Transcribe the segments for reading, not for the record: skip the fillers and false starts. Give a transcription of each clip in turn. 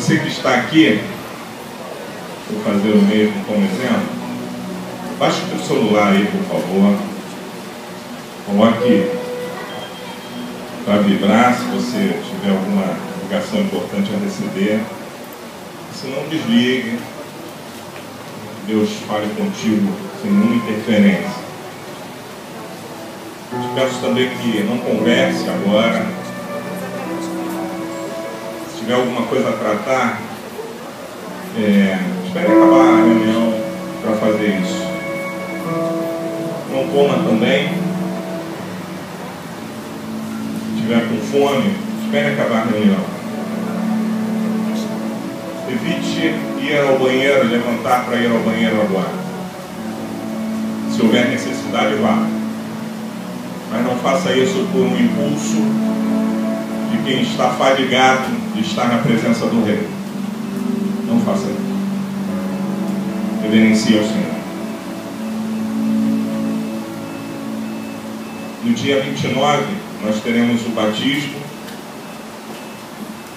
você que está aqui, vou fazer o mesmo como exemplo. Baixe o teu celular aí, por favor. Coloque para vibrar, se você tiver alguma ligação importante a receber. Se não, desligue. Deus fale contigo sem nenhuma interferência. Te peço também que não converse agora. Se tiver alguma coisa a tratar, espere acabar a reunião para fazer isso. Não coma também. Se estiver com fome, espere acabar a reunião. Evite ir ao banheiro, levantar para ir ao banheiro agora. Se houver necessidade, vá. Mas não faça isso por um impulso de quem está fadigado de estar na presença do Rei. Não faça isso. Reverencie ao Senhor. No dia 29, nós teremos o batismo.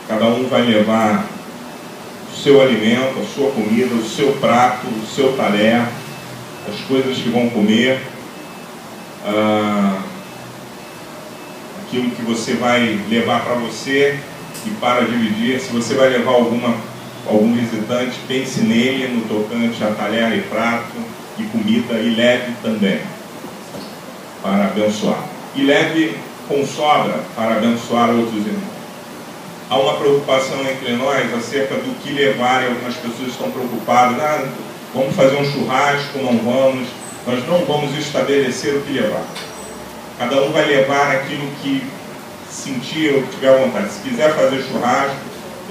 Cada um vai levar o seu alimento, a sua comida, o seu prato, o seu talher, as coisas que vão comer, aquilo que você vai levar para você e para dividir. Se você vai levar algum visitante, pense nele no tocante a talher e prato e comida, e leve também para abençoar. E leve com sobra para abençoar outros irmãos. Há uma preocupação entre nós acerca do que levar, e algumas pessoas estão preocupadas. Vamos fazer um churrasco, não vamos. Nós não vamos estabelecer o que levar. Cada um vai levar aquilo que sentir ou que tiver vontade. Se quiser fazer churrasco,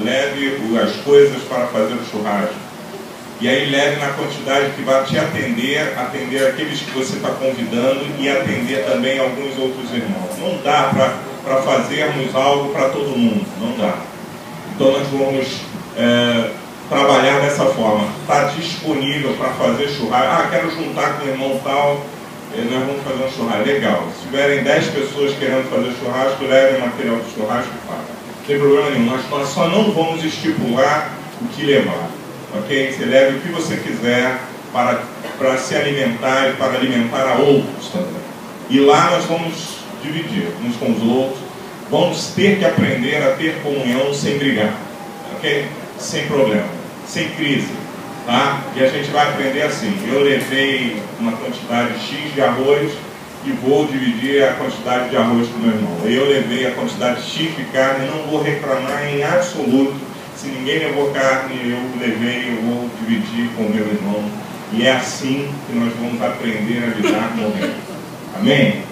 leve as coisas para fazer o churrasco. E aí leve na quantidade que vai te atender aqueles que você está convidando e atender também alguns outros irmãos. Não dá para fazermos algo para todo mundo, não dá. Então nós vamos trabalhar dessa forma. Está disponível para fazer churrasco? Quero juntar com o irmão tal, nós vamos fazer um churrasco. Legal. Se tiverem 10 pessoas querendo fazer churrasco, levem material de churrasco e façam. Não tem problema nenhum. Nós só não vamos estipular o que levar. Ok? Você leve o que você quiser para se alimentar e para alimentar a outros também. E lá nós vamos dividir uns com os outros. Vamos ter que aprender a ter comunhão sem brigar. Ok? Sem problema. Sem crise. Tá? E a gente vai aprender assim. Eu levei uma quantidade X de arroz e vou dividir a quantidade de arroz com o meu irmão. Eu levei a quantidade X de carne, não vou reclamar em absoluto. Se ninguém levou carne, eu levei, eu vou dividir com o meu irmão. E é assim que nós vamos aprender a lidar com o reino. Amém?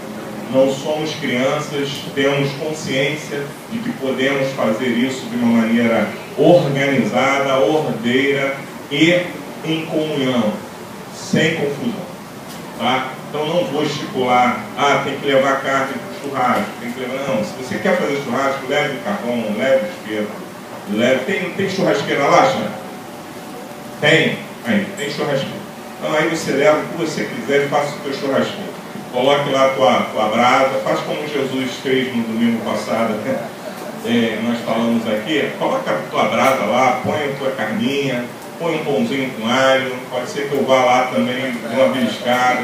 Não somos crianças, temos consciência de que podemos fazer isso de uma maneira organizada, ordeira e em comunhão, sem confusão. Tá? Então não vou estipular, tem que levar carne para o churrasco, tem que levar. Não, se você quer fazer churrasco, leve o carvão, leve o espeto. Tem churrasqueira lá, Xana? Tem? Aí, tem churrasqueira. Então aí você leva o que você quiser e faça o teu churrasqueiro. Coloque lá a tua brasa, faz como Jesus fez no domingo passado. Nós falamos aqui, coloca a tua brasa lá, põe a tua carninha, põe um pãozinho com alho. Pode ser que eu vá lá também, dê uma beliscada.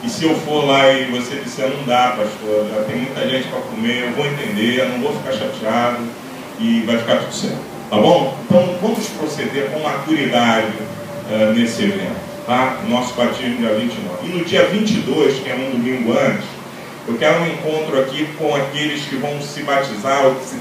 E se eu for lá e você disser, não dá, pastor, já tem muita gente para comer, eu vou entender, não vou ficar chateado. E vai ficar tudo certo, tá bom? Então vamos proceder com maturidade nesse evento, tá? Nosso batismo dia 29. E no dia 22, que é um domingo antes, eu quero um encontro aqui com aqueles que vão se batizar ou que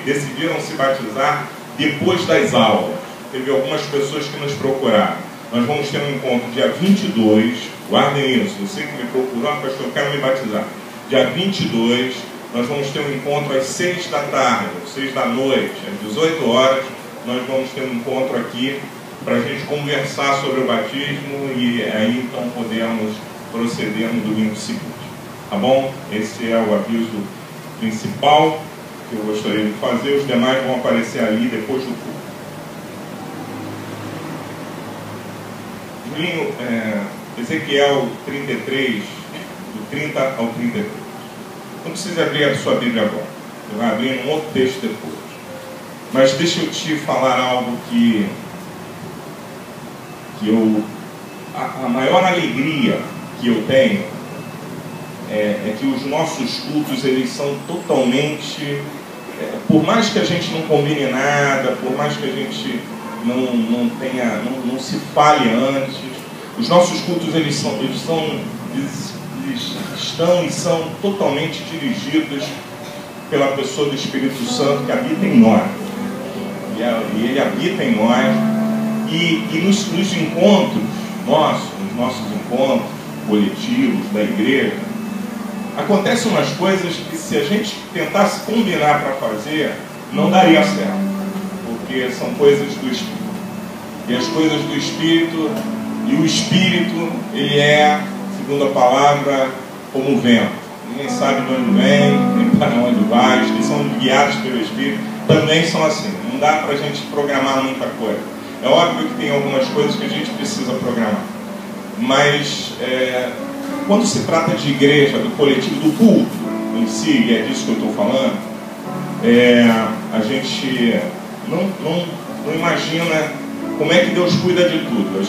decidiram se batizar depois das aulas. Teve algumas pessoas que nos procuraram. Nós vamos ter um encontro dia 22, guardem isso, você que me procurou, pastor, eu quero me batizar. Dia 22, nós vamos ter um encontro às 6 da tarde, 6 da noite, às 18 horas, nós vamos ter um encontro aqui para a gente conversar sobre o batismo e aí então podemos proceder no domingo seguinte. Tá bom? Esse é o aviso principal que eu gostaria de fazer, os demais vão aparecer ali depois do culto. Julinho, Ezequiel 33, do 30 ao 33. Não precisa abrir a sua Bíblia agora. Você vai abrir um outro texto depois. Mas deixa eu te falar algo que a maior alegria que eu tenho é que os nossos cultos, eles são totalmente, por mais que a gente não combine nada, por mais que a gente não se fale antes, os nossos cultos eles estão e são totalmente dirigidos pela pessoa do Espírito Santo que habita em nós. E ele habita em nós, e nos encontros nossos, nos nossos encontros coletivos da igreja, acontecem umas coisas que, se a gente tentasse combinar para fazer, não daria certo, porque são coisas do Espírito. E as coisas do Espírito, e o Espírito, ele é, segundo a palavra, como o vento. Ninguém sabe de onde vem, nem para onde vai. Os que são guiados pelo Espírito também são assim. Não dá para a gente programar muita coisa. É óbvio que tem algumas coisas que a gente precisa programar. Mas quando se trata de igreja, do coletivo, do culto em si, e é disso que eu estou falando, a gente não imagina como é que Deus cuida de tudo.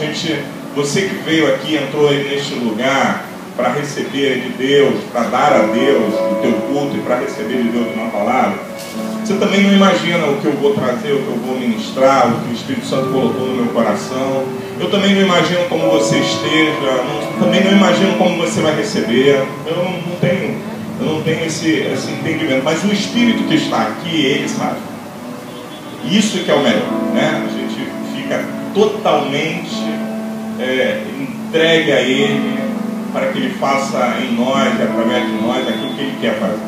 Você que veio aqui, entrou aí neste lugar para receber de Deus, para dar a Deus o teu culto e para receber de Deus uma palavra, você também não imagina o que eu vou trazer, o que eu vou ministrar, o que o Espírito Santo colocou no meu coração. Eu também não imagino como você esteja, também não imagino como você vai receber. Eu não tenho esse entendimento. Mas o Espírito que está aqui, ele sabe. Isso que é o melhor, né? A gente fica totalmente entregue a Ele, para que Ele faça em nós e através de nós aquilo que Ele quer fazer.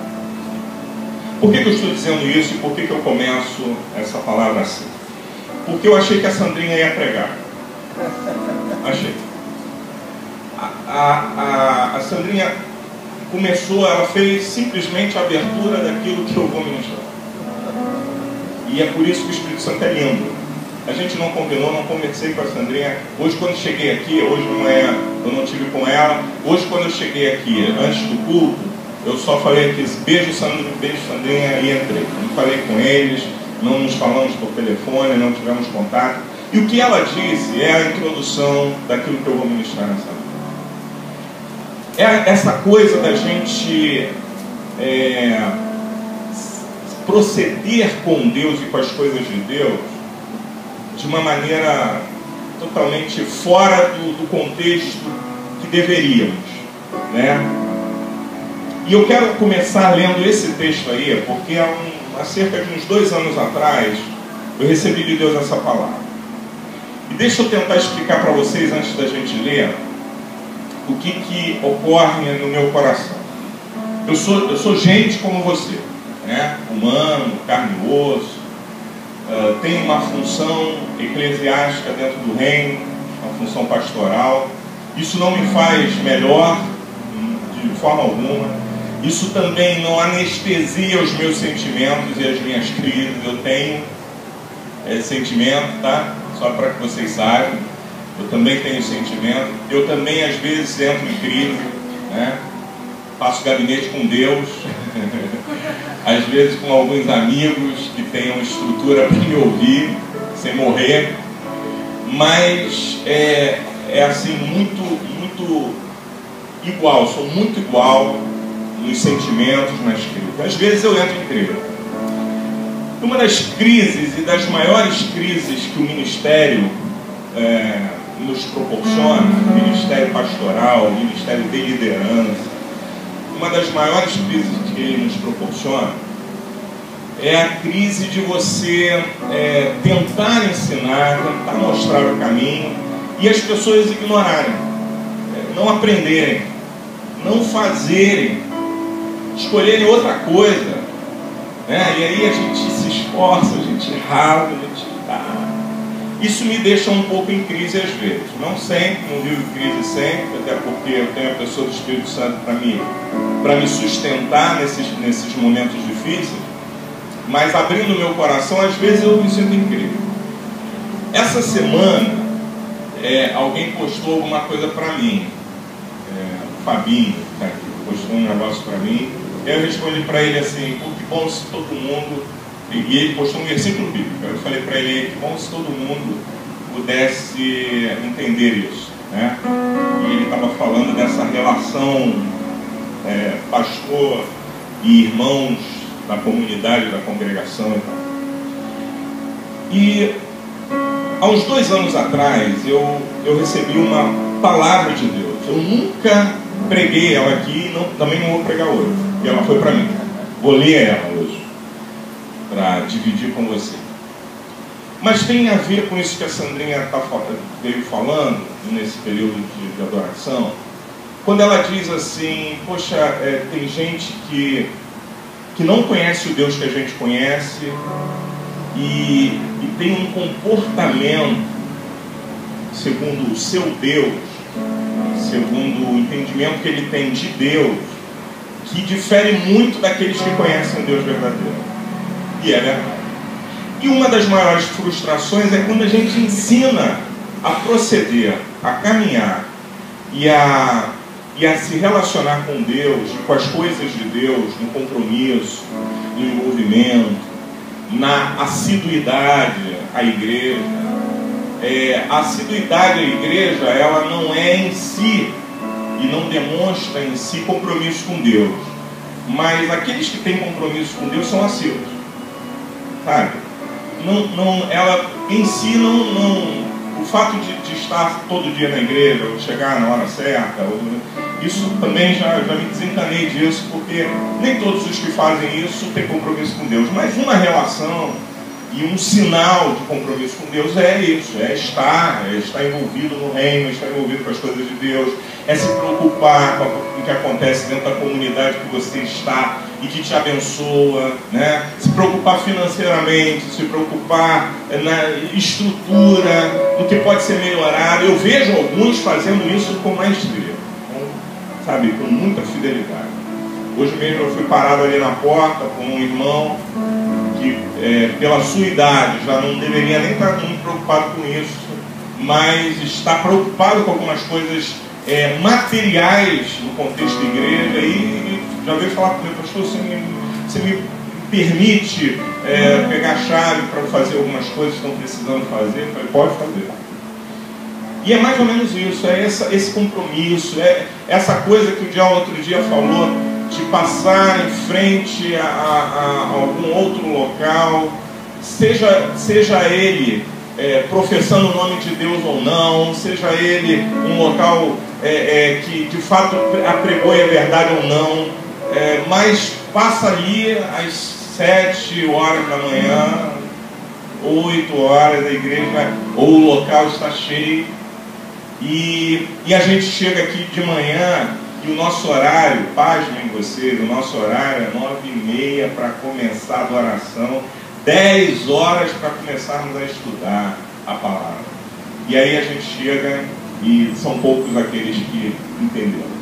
Por que eu estou dizendo isso e por que eu começo essa palavra assim? Porque eu achei que a Sandrinha ia pregar. Achei. A Sandrinha começou, ela fez simplesmente a abertura daquilo que eu vou ministrar. E é por isso que o Espírito Santo é lindo. A gente não combinou, não conversei com a Sandrinha. Hoje, quando cheguei aqui, hoje de manhã eu não estive com ela. Hoje, quando eu cheguei aqui, antes do culto, eu só falei aqui, beijo Sandrinha, e entrei. Não falei com eles, não nos falamos por telefone, não tivemos contato. E o que ela disse é a introdução daquilo que eu vou ministrar nessa noite. É essa coisa da gente proceder com Deus e com as coisas de Deus de uma maneira totalmente fora do contexto que deveríamos, né? E eu quero começar lendo esse texto aí, porque há cerca de uns 2 anos atrás eu recebi de Deus essa palavra. E deixa eu tentar explicar para vocês, antes da gente ler, o que ocorre no meu coração. Eu sou gente como você, né? Humano, carne e osso, tenho uma função eclesiástica dentro do reino, uma função pastoral. Isso não me faz melhor de forma alguma. Isso também não anestesia os meus sentimentos e as minhas crises. Eu tenho sentimento, tá? Só para que vocês saibam. Eu também tenho sentimento. Eu também às vezes entro em crise, né? Faço gabinete com Deus. Às vezes com alguns amigos que tenham estrutura para me ouvir, sem morrer. Mas é assim, muito igual. Sou muito igual nos sentimentos, nas crises. Às vezes eu entro em crise. Uma das crises e das maiores crises que o ministério nos proporciona, o ministério pastoral, o ministério de liderança, uma das maiores crises que ele nos proporciona é a crise de você tentar ensinar, tentar mostrar o caminho e as pessoas ignorarem, não aprenderem, não fazerem, escolherem outra coisa, né? E aí a gente se esforça, a gente rala, a gente dá. Isso me deixa um pouco em crise às vezes. Não sempre, não vivo crise sempre, até porque eu tenho a pessoa do Espírito Santo para me sustentar nesses momentos difíceis. Mas abrindo o meu coração, às vezes eu me sinto em crise. Essa semana, alguém postou alguma coisa para mim. O Fabinho, tá aqui, postou um negócio para mim. E eu respondi para ele assim: pô, que bom se todo mundo E ele postou um versículo bíblico. Eu falei para ele que bom se todo mundo pudesse entender isso, né? E ele estava falando dessa relação pastor e irmãos da comunidade, da congregação e tal. E há uns 2 anos atrás eu recebi uma palavra de Deus. Eu nunca preguei ela aqui, também não vou pregar hoje. E ela foi para mim. Vou ler ela hoje para dividir com você. Mas tem a ver com isso que a Sandrinha veio falando nesse período de adoração. Quando ela diz assim, poxa, tem gente que não conhece o Deus que a gente conhece e tem um comportamento segundo o seu Deus, segundo o entendimento que ele tem de Deus, que difere muito daqueles que conhecem o Deus verdadeiro. E é verdade. E uma das maiores frustrações é quando a gente ensina a proceder, a caminhar e a se relacionar com Deus, com as coisas de Deus, no compromisso, no envolvimento, na assiduidade à igreja. A assiduidade à igreja, ela não é em si e não demonstra em si compromisso com Deus, mas aqueles que têm compromisso com Deus são assíduos, sabe? Ela em si o fato de estar todo dia na igreja, ou chegar na hora certa, isso também já me desencanei disso, porque nem todos os que fazem isso têm compromisso com Deus, mas uma relação e um sinal de compromisso com Deus é isso, é estar envolvido no reino, estar envolvido com as coisas de Deus, é se preocupar com o que acontece dentro da comunidade que você está e que te abençoa, né? Se preocupar financeiramente, se preocupar na estrutura, no que pode ser melhorado. Eu vejo alguns fazendo isso com maestria, sabe, com muita fidelidade. Hoje mesmo eu fui parado ali na porta com um irmão que, pela sua idade, já não deveria nem estar muito preocupado com isso, mas está preocupado com algumas coisas materiais no contexto da igreja e já veio falar comigo, pastor, você me permite pegar a chave para fazer algumas coisas que estão precisando fazer? Eu falei, pode fazer. E é mais ou menos isso, esse compromisso, essa coisa que o Dial outro dia falou, de passar em frente a algum outro local, seja ele professando o nome de Deus ou não, seja ele um local que de fato apregou a verdade ou não, mas passa ali às 7 horas da manhã, 8 horas, a igreja ou o local está cheio, e a gente chega aqui de manhã e o nosso horário, pasmem vocês, o nosso horário é 9h30 para começar a adoração, 10 horas para começarmos a estudar a palavra. E aí a gente chega e são poucos aqueles que entenderam.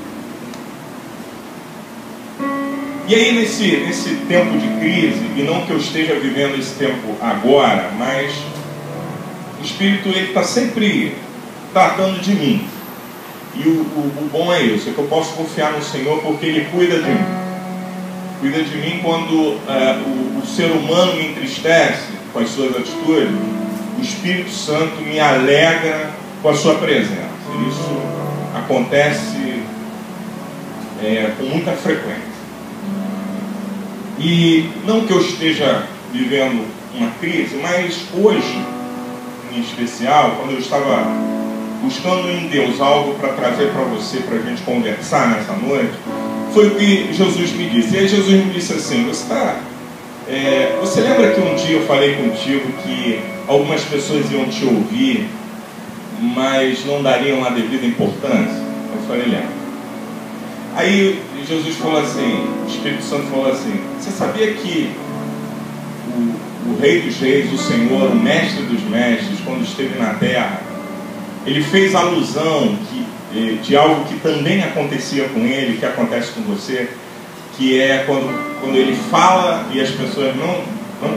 E aí nesse tempo de crise, e não que eu esteja vivendo esse tempo agora, mas o Espírito está sempre tratando de mim. E o bom é isso, é que eu posso confiar no Senhor porque Ele cuida de mim. Cuida de mim quando o ser humano me entristece com as suas atitudes, o Espírito Santo me alegra com a sua presença. Isso acontece com muita frequência. E não que eu esteja vivendo uma crise, mas hoje, em especial, quando eu estava buscando em Deus algo para trazer para você, para a gente conversar nessa noite, foi o que Jesus me disse. E aí Jesus me disse assim, você lembra que um dia eu falei contigo que algumas pessoas iam te ouvir, mas não dariam a devida importância? Eu falei, lembra. Aí Jesus falou assim, o Espírito Santo falou assim, você sabia que o Rei dos Reis, o Senhor, o Mestre dos Mestres, quando esteve na terra, ele fez alusão de algo que também acontecia com ele, que acontece com você, que é quando ele fala e as pessoas não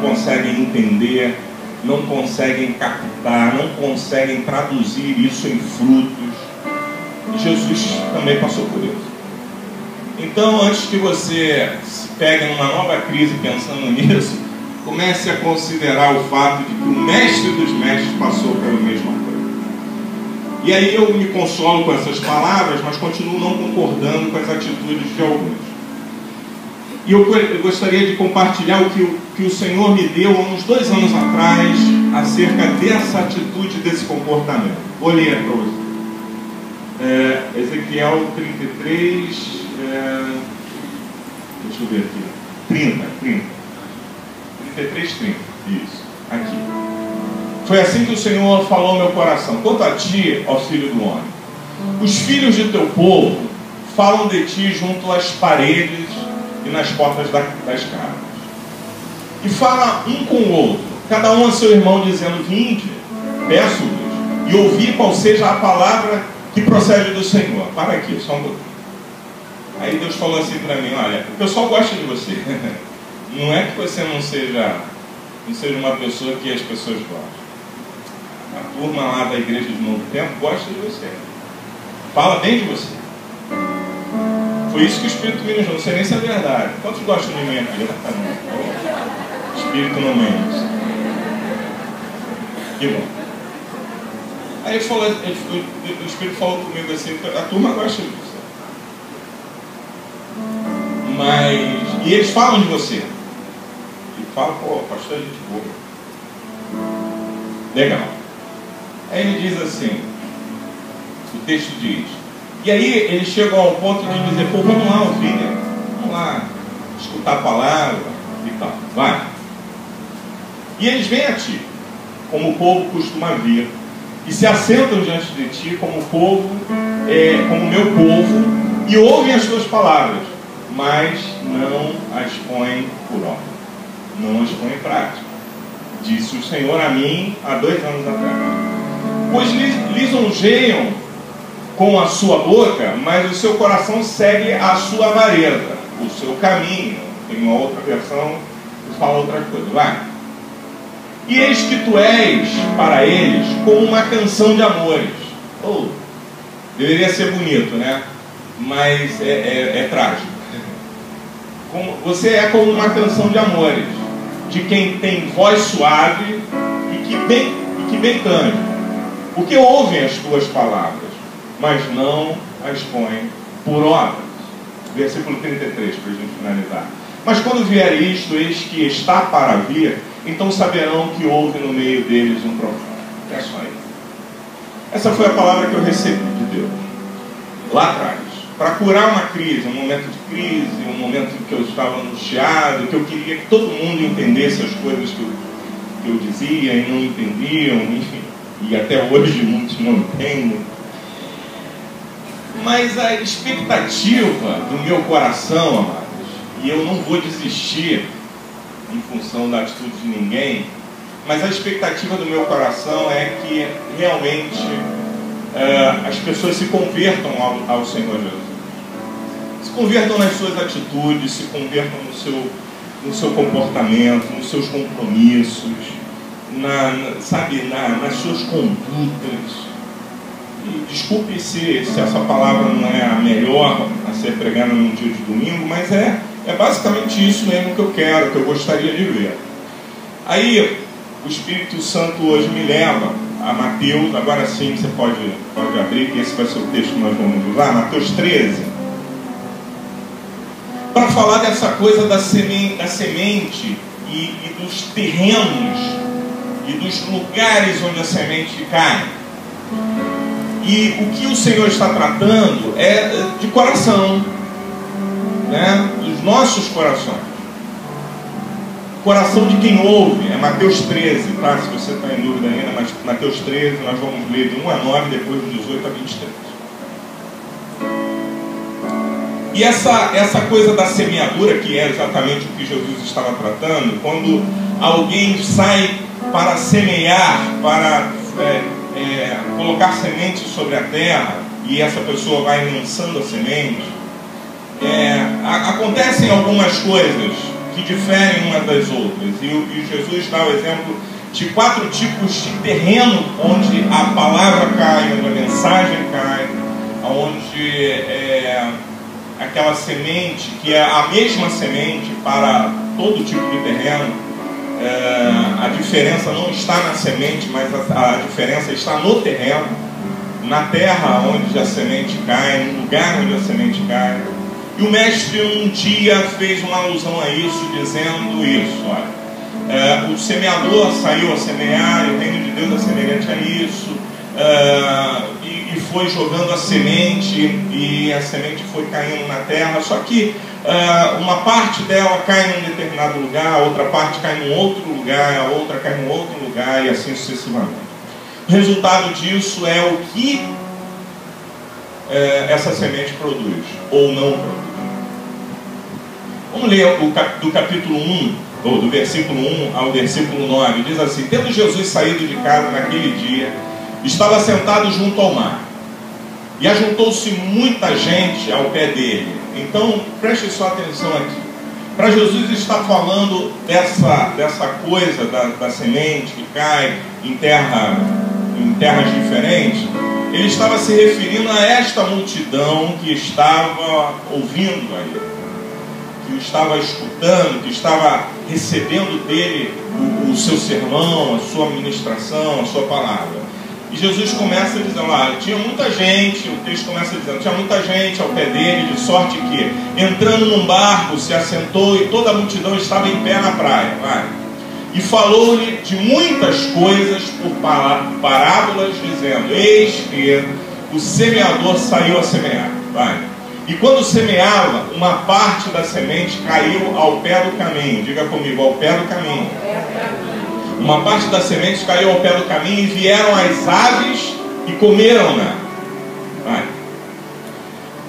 conseguem entender, não conseguem captar, não conseguem traduzir isso em frutos. E Jesus também passou por isso. Então, antes que você se pegue numa nova crise pensando nisso, comece a considerar o fato de que o mestre dos mestres passou pela mesma coisa. E aí eu me consolo com essas palavras, mas continuo não concordando com as atitudes de alguns. E eu gostaria de compartilhar o que o Senhor me deu há uns 2 anos atrás acerca dessa atitude, desse comportamento. Vou ler para você. Ezequiel 33, deixa eu ver aqui, 30, 33, 30, isso, aqui. Foi assim que o Senhor falou ao meu coração: quanto a ti, ó filho do homem, os filhos de teu povo falam de ti junto às paredes e nas portas das casas, e fala um com o outro, cada um a seu irmão, dizendo: vinde, peço-vos, e ouvi qual seja a palavra que procede do Senhor. Para aqui, só um pouquinho. Aí Deus falou assim para mim: olha, o pessoal gosta de você. Não é que você não seja uma pessoa que as pessoas gostam. A turma lá da igreja de Novo Tempo gosta de você, fala bem de você. Foi isso que o Espírito me ensinou. Não sei nem se é verdade. Quantos gostam de mim aqui? O Espírito não mente. Que bom. Aí ele falou, o Espírito falou comigo assim: a turma gosta de você. E eles falam de você. E falam: pô, pastor é gente boa. Legal. Aí ele diz assim, o texto diz, e aí eles chegam ao ponto de dizer: pô, vamos lá, ouvir, vamos lá escutar a palavra e tal, vai. E eles vêm a ti, como o povo costuma vir, e se assentam diante de ti como povo, como meu povo, e ouvem as tuas palavras, mas não as põem por obra, não as põem em prática. Disse o Senhor a mim há 2 anos atrás. Pois lisonjeiam com a sua boca, mas o seu coração segue a sua avareza, o seu caminho. Tem uma outra versão que fala outra coisa. Vai. E eis que tu és para eles como uma canção de amores. Oh, deveria ser bonito, né? Mas é trágico. Você é como uma canção de amores, de quem tem voz suave e que bem canta, porque ouvem as tuas palavras, mas não as põem por obras. Versículo 33, para a gente finalizar. Mas quando vier isto, eis que está para vir, então saberão que houve no meio deles um profeta. É só isso. Essa foi a palavra que eu recebi de Deus lá atrás, para curar uma crise, um momento de crise, um momento em que eu estava angustiado, que eu queria que todo mundo entendesse as coisas que eu dizia e não entendiam, enfim, e até hoje muitos não entendem. Mas a expectativa do meu coração, amados, e eu não vou desistir em função da atitude de ninguém, mas a expectativa do meu coração é que realmente as pessoas se convertam ao Senhor Jesus. Se convertam nas suas atitudes, se convertam no seu comportamento, nos seus compromissos, nas suas condutas. E desculpe se essa palavra não é a melhor a ser pregada num dia de domingo, mas é basicamente isso mesmo que eu quero, que eu gostaria de ver. Aí o Espírito Santo hoje me leva a Mateus, agora sim você pode abrir, que esse vai ser o texto que nós vamos usar, Mateus 13, para falar dessa coisa da semente e dos terrenos e dos lugares onde a semente cai. E o que o Senhor está tratando é de coração, né? Dos nossos corações. Coração de quem ouve, é Mateus 13, tá? Se você está em dúvida ainda, mas Mateus 13, nós vamos ler de 1 a 9, depois de 18 a 23. E essa coisa da semeadura, que é exatamente o que Jesus estava tratando, quando alguém sai para semear, para colocar semente sobre a terra, e essa pessoa vai lançando a semente, acontecem algumas coisas que diferem umas das outras, e Jesus dá o exemplo de 4 tipos de terreno onde a palavra cai, onde a mensagem cai, onde aquela semente, que é a mesma semente para todo tipo de terreno, A diferença não está na semente, mas a diferença está no terreno, na terra onde a semente cai, no lugar onde a semente cai. E o mestre um dia fez uma alusão a isso, dizendo isso: olha, o semeador saiu a semear, e o reino de Deus é semelhante a isso, e foi jogando a semente, e a semente foi caindo na terra. Só que uma parte dela cai em um determinado lugar, outra parte cai em um outro lugar, a outra cai em outro lugar, e assim sucessivamente. O resultado disso é o que essa semente produz ou não produz. Vamos ler do capítulo 1, ou do versículo 1 ao versículo 9. Diz assim: tendo Jesus saído de casa naquele dia, estava sentado junto ao mar, e ajuntou-se muita gente ao pé dele. Então preste só atenção aqui. Para Jesus estar falando dessa coisa da semente que cai em terras diferentes, ele estava se referindo a esta multidão que estava ouvindo a ele, que o estava escutando, que estava recebendo dele o seu sermão, a sua ministração, a sua palavra. E Jesus começa dizendo: tinha muita gente, o texto começa dizendo, tinha muita gente ao pé dele, de sorte que, entrando num barco, se assentou, e toda a multidão estava em pé na praia. E falou-lhe de muitas coisas por parábolas, dizendo: eis que o semeador saiu a semear. E quando semeava, uma parte da semente caiu ao pé do caminho. Diga comigo: ao pé do caminho. Uma parte da semente caiu ao pé do caminho, e vieram as aves e comeram-na.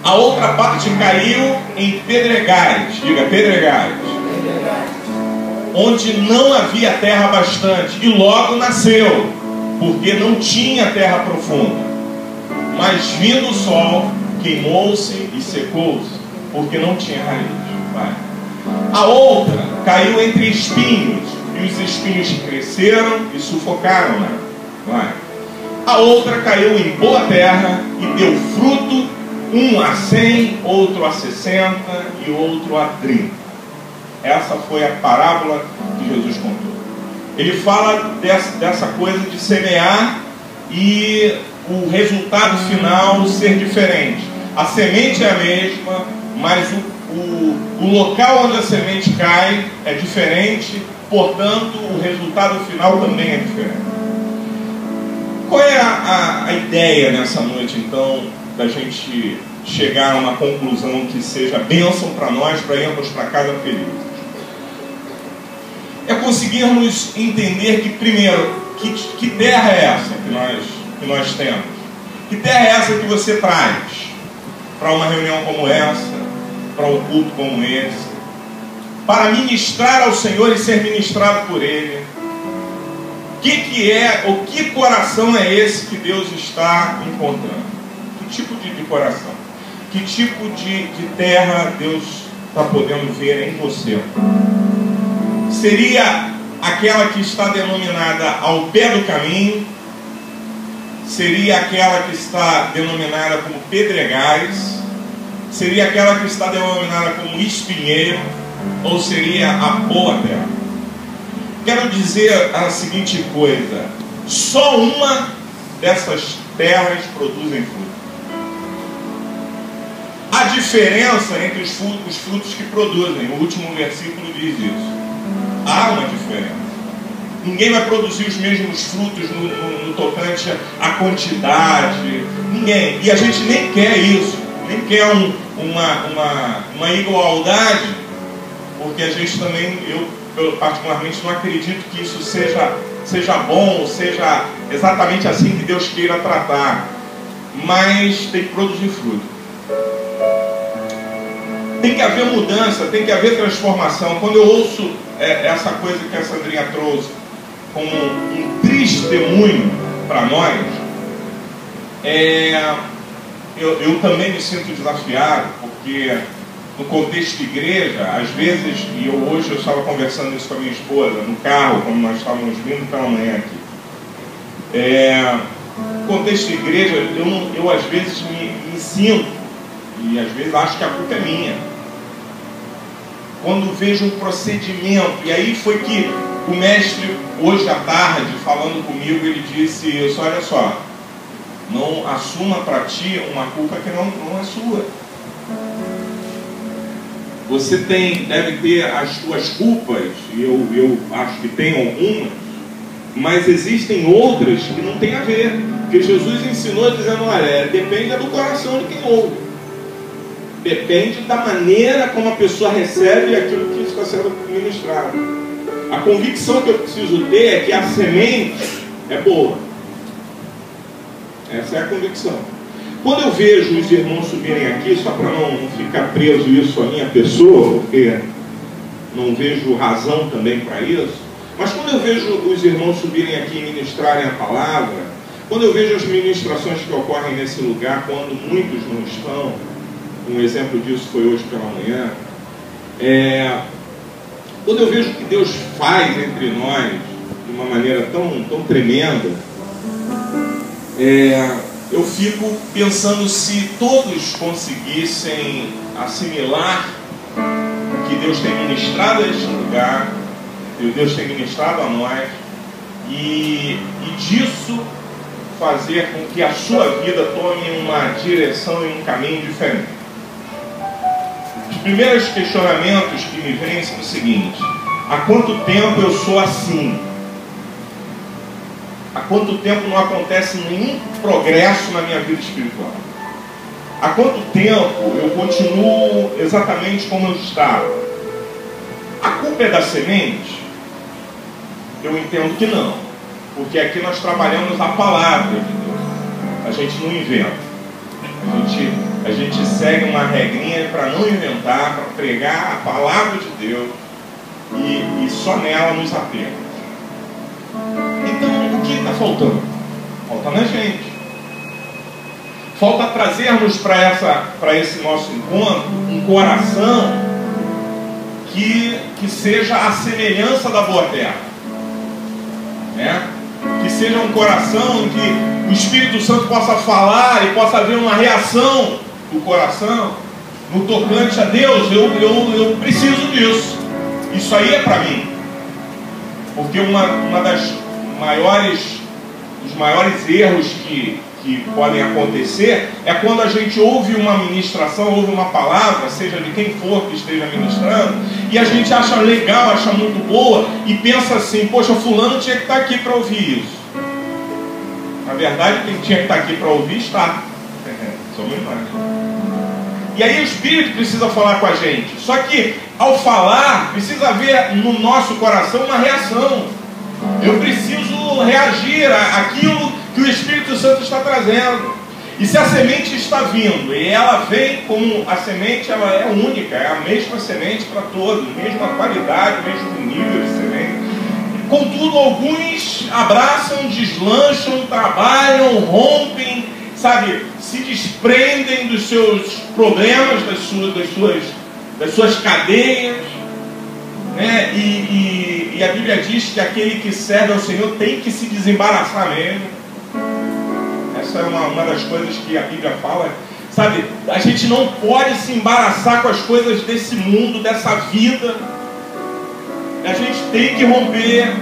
A outra parte caiu em pedregais. Diga: pedregais. Onde não havia terra bastante, e logo nasceu, porque não tinha terra profunda. Mas vindo o sol, queimou-se e secou-se, porque não tinha raiz. A outra caiu entre espinhos, e os espinhos cresceram e sufocaram-na. A outra caiu em boa terra e deu fruto, um a 100, outro a 60 e outro a 30. Essa foi a parábola que Jesus contou. Ele fala dessa coisa de semear e o resultado final ser diferente. A semente é a mesma, mas o local onde a semente cai é diferente, portanto o resultado final também é diferente. Qual é a ideia nessa noite, então, da gente chegar a uma conclusão que seja bênção para nós, para irmos para casa felizes? É conseguirmos entender que, primeiro, que terra é essa que nós temos? Que terra é essa que você traz para uma reunião como essa, para um culto como esse, para ministrar ao Senhor e ser ministrado por Ele? Que coração é esse que Deus está encontrando? Que tipo de coração? Que tipo de terra Deus está podendo ver em você? Seria aquela que está denominada ao pé do caminho? Seria aquela que está denominada como pedregais? Seria aquela que está denominada como espinheiro? Ou seria a boa terra? Quero dizer a seguinte coisa: só uma dessas terras produzem fruto. A diferença entre os frutos que produzem, o último versículo diz isso. Há uma diferença. Ninguém vai produzir os mesmos frutos no tocante à quantidade. Ninguém. E a gente nem quer isso. Nem quer uma igualdade, porque a gente também, eu particularmente não acredito que isso seja bom, ou seja exatamente assim que Deus queira tratar. Mas tem que produzir fruto. Tem que haver mudança, tem que haver transformação. Quando eu ouço essa coisa que a Sandrinha trouxe como um testemunho para nós, eu também me sinto desafiado, porque no contexto de igreja, às vezes, e hoje eu estava conversando isso com a minha esposa, no carro, quando nós estávamos vindo pela manhã aqui. No contexto de igreja, eu às vezes me sinto, e às vezes acho que a culpa é minha, quando vejo um procedimento, e aí foi que O mestre, hoje à tarde, falando comigo, ele disse isso: olha só, não assuma para ti uma culpa que não é sua. Você deve ter as suas culpas, e eu acho que tem algumas, mas existem outras que não tem a ver. Porque Jesus ensinou dizendo: olha, depende do coração de quem ouve. Depende da maneira como a pessoa recebe aquilo que está sendo ministrado. A convicção que eu preciso ter é que a semente é boa. Essa é a convicção. Quando eu vejo os irmãos subirem aqui, só para não ficar preso isso à minha pessoa, porque não vejo razão também para isso, mas quando eu vejo os irmãos subirem aqui e ministrarem a palavra, quando eu vejo as ministrações que ocorrem nesse lugar, quando muitos não estão, um exemplo disso foi hoje pela manhã, quando eu vejo o que Deus faz entre nós de uma maneira tão tremenda, eu fico pensando se todos conseguissem assimilar o que Deus tem ministrado a este lugar, o que Deus tem ministrado a nós, e disso fazer com que a sua vida tome uma direção e um caminho diferente. Os primeiros questionamentos que me vêm são o seguinte: há quanto tempo eu sou assim? Há quanto tempo não acontece nenhum progresso na minha vida espiritual? Há quanto tempo eu continuo exatamente como eu estava? A culpa é da semente? Eu entendo que não, porque aqui nós trabalhamos a palavra de Deus. A gente não inventa. A gente segue uma regrinha para não inventar, para pregar a palavra de Deus e só nela nos apegamos. Então, o que está faltando? Falta na gente. Falta trazermos para esse nosso encontro um coração que seja a semelhança da boa terra, né? Que seja um coração em que o Espírito Santo possa falar e possa haver uma reação do coração no tocante a Deus. Eu preciso disso. Isso aí é para mim. Porque uma dos maiores erros que podem acontecer é quando a gente ouve uma ministração, ouve uma palavra, seja de quem for que esteja ministrando, e a gente acha legal, acha muito boa, e pensa assim: poxa, fulano tinha que estar aqui para ouvir isso. Na verdade, quem tinha que estar aqui para ouvir está. Somos nós. E aí o Espírito precisa falar com a gente. Só que ao falar, precisa haver no nosso coração uma reação. Eu preciso reagir àquilo que o Espírito Santo está trazendo. E se a semente está vindo, e ela vem como a semente, ela é única, é a mesma semente para todos, mesma qualidade, mesmo nível de semente. Contudo, alguns abraçam, deslancham, trabalham, rompem, sabe, se desprendem dos seus problemas, das suas cadeias, né? E a Bíblia diz que aquele que serve ao Senhor tem que se desembaraçar mesmo. Essa é uma das coisas que a Bíblia fala, sabe? A gente não pode se embaraçar com as coisas desse mundo, dessa vida. A gente tem que romper.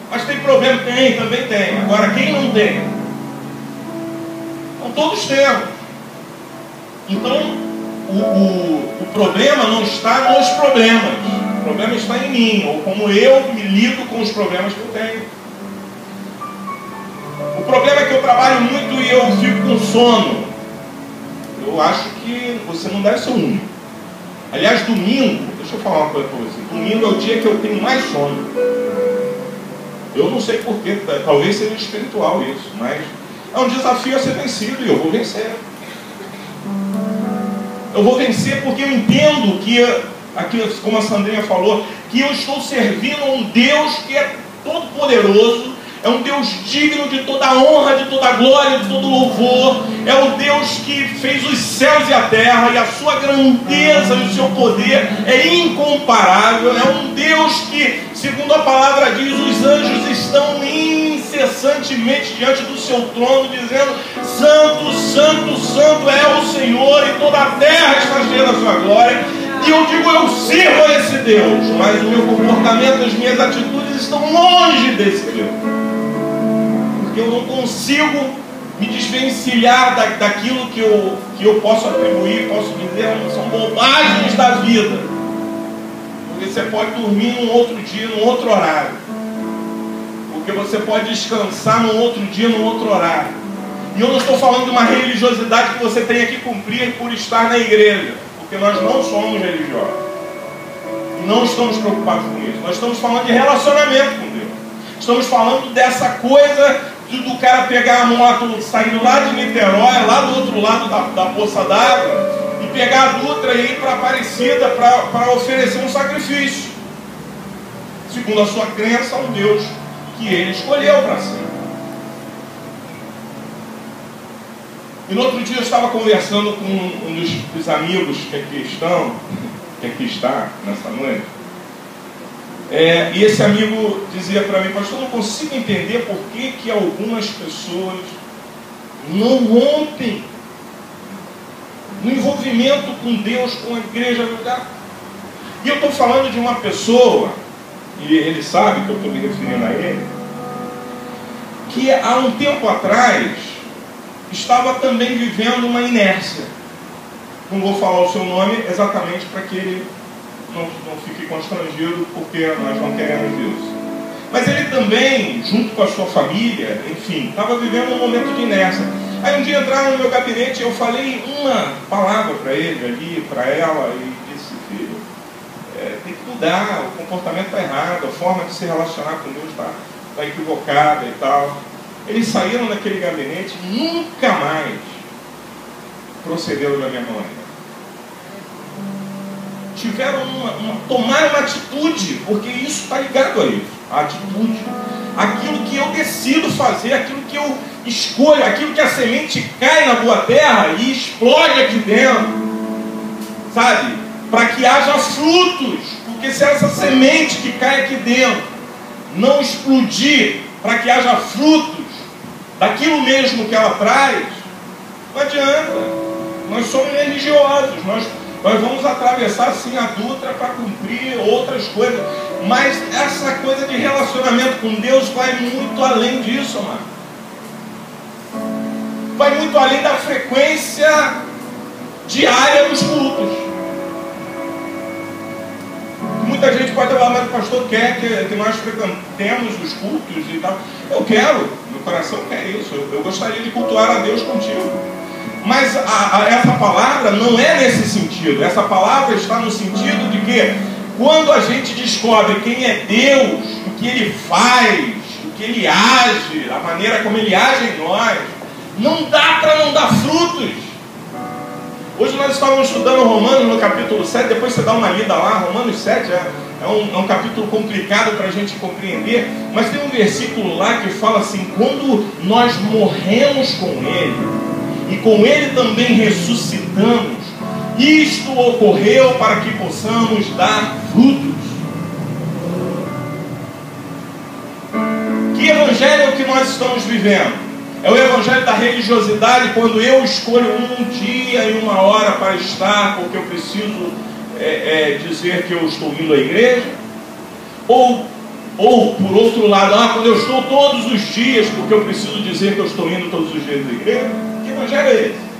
Mas tem problema? Tem, também tem. Agora, quem não tem? Então, todos temos. Então, o problema não está nos problemas. O problema está em mim, ou como eu me lido com os problemas que eu tenho. O problema é que eu trabalho muito e eu fico com sono. Eu acho que você não deve ser o único. Aliás, domingo, deixa eu falar uma coisa para você. Domingo é o dia que eu tenho mais sono. Eu não sei porquê, talvez seja espiritual isso, mas é um desafio a ser vencido e eu vou vencer. Eu vou vencer porque eu entendo que, aqui, como a Sandrinha falou, que eu estou servindo a um Deus que é todo poderoso, é um Deus digno de toda a honra, de toda a glória, de todo louvor. É o Deus que fez os céus e a terra, e a sua grandeza e o seu poder é incomparável. É um Deus que, segundo a palavra diz, os anjos estão incessantemente diante do seu trono, dizendo: Santo, Santo, Santo é o Senhor, e toda a terra está cheia da sua glória. E eu digo, eu sirvo a esse Deus, mas o meu comportamento, as minhas atitudes estão longe desse Deus. Porque eu não consigo me desvencilhar daquilo que eu posso atribuir, posso dizer, são bobagens da vida. Porque você pode dormir num outro dia, num outro horário. Porque você pode descansar num outro dia, num outro horário. E eu não estou falando de uma religiosidade que você tenha que cumprir por estar na igreja. Porque nós não somos religiosos. E não estamos preocupados com isso. Nós estamos falando de relacionamento com Deus. Estamos falando dessa coisa do cara pegar a moto saindo lá de Niterói, lá do outro lado da poça d'água, e pegar a Dutra e ir para Aparecida para oferecer um sacrifício. Segundo a sua crença, um Deus que ele escolheu para si. E no outro dia eu estava conversando com um dos amigos que aqui está nessa noite. E esse amigo dizia para mim, pastor, eu não consigo entender por que algumas pessoas não rompem no envolvimento com Deus, com a igreja. E eu estou falando de uma pessoa, e ele sabe que eu estou me referindo a ele, que há um tempo atrás estava também vivendo uma inércia. Não vou falar o seu nome exatamente para que ele não fique constrangido, porque nós não queremos isso. Mas ele também, junto com a sua família, enfim, estava vivendo um momento de inércia. Aí um dia entraram no meu gabinete e eu falei uma palavra para ele ali, para ela, e disse, filho, tem que mudar, o comportamento está errado, a forma de se relacionar com Deus está equivocada e tal. Eles saíram daquele gabinete e nunca mais procederam da mesma maneira. Tiveram tomaram uma atitude, porque isso está ligado a isso, a atitude, aquilo que eu decido fazer, aquilo que eu escolho, aquilo que a semente cai na boa terra e explode aqui dentro, sabe, para que haja frutos, porque se essa semente que cai aqui dentro não explodir, para que haja frutos daquilo mesmo que ela traz, não adianta. Nós somos religiosos, nós vamos atravessar sim a Dutra para cumprir outras coisas, mas essa coisa de relacionamento com Deus vai muito além disso, amado. Vai muito além da frequência diária dos cultos. Muita gente pode falar, mas o pastor quer que nós frequentemos os cultos e tal. Eu quero, meu coração quer isso, eu gostaria de cultuar a Deus contigo. Mas essa palavra não é nesse sentido. Essa palavra está no sentido de que quando a gente descobre quem é Deus, o que Ele faz, o que Ele age, a maneira como Ele age em nós, não dá para não dar frutos. Hoje nós estávamos estudando Romanos no capítulo 7, depois você dá uma lida lá, Romanos 7 é um capítulo complicado para a gente compreender, mas tem um versículo lá que fala assim, quando nós morremos com Ele, e com Ele também ressuscitamos, isto ocorreu para que possamos dar frutos. Que evangelho é o que nós estamos vivendo? É o evangelho da religiosidade, quando eu escolho um dia e uma hora para estar, porque eu preciso dizer que eu estou indo à igreja? Ou por outro lado, quando eu estou todos os dias, porque eu preciso dizer que eu estou indo todos os dias à igreja? Que evangelho é esse?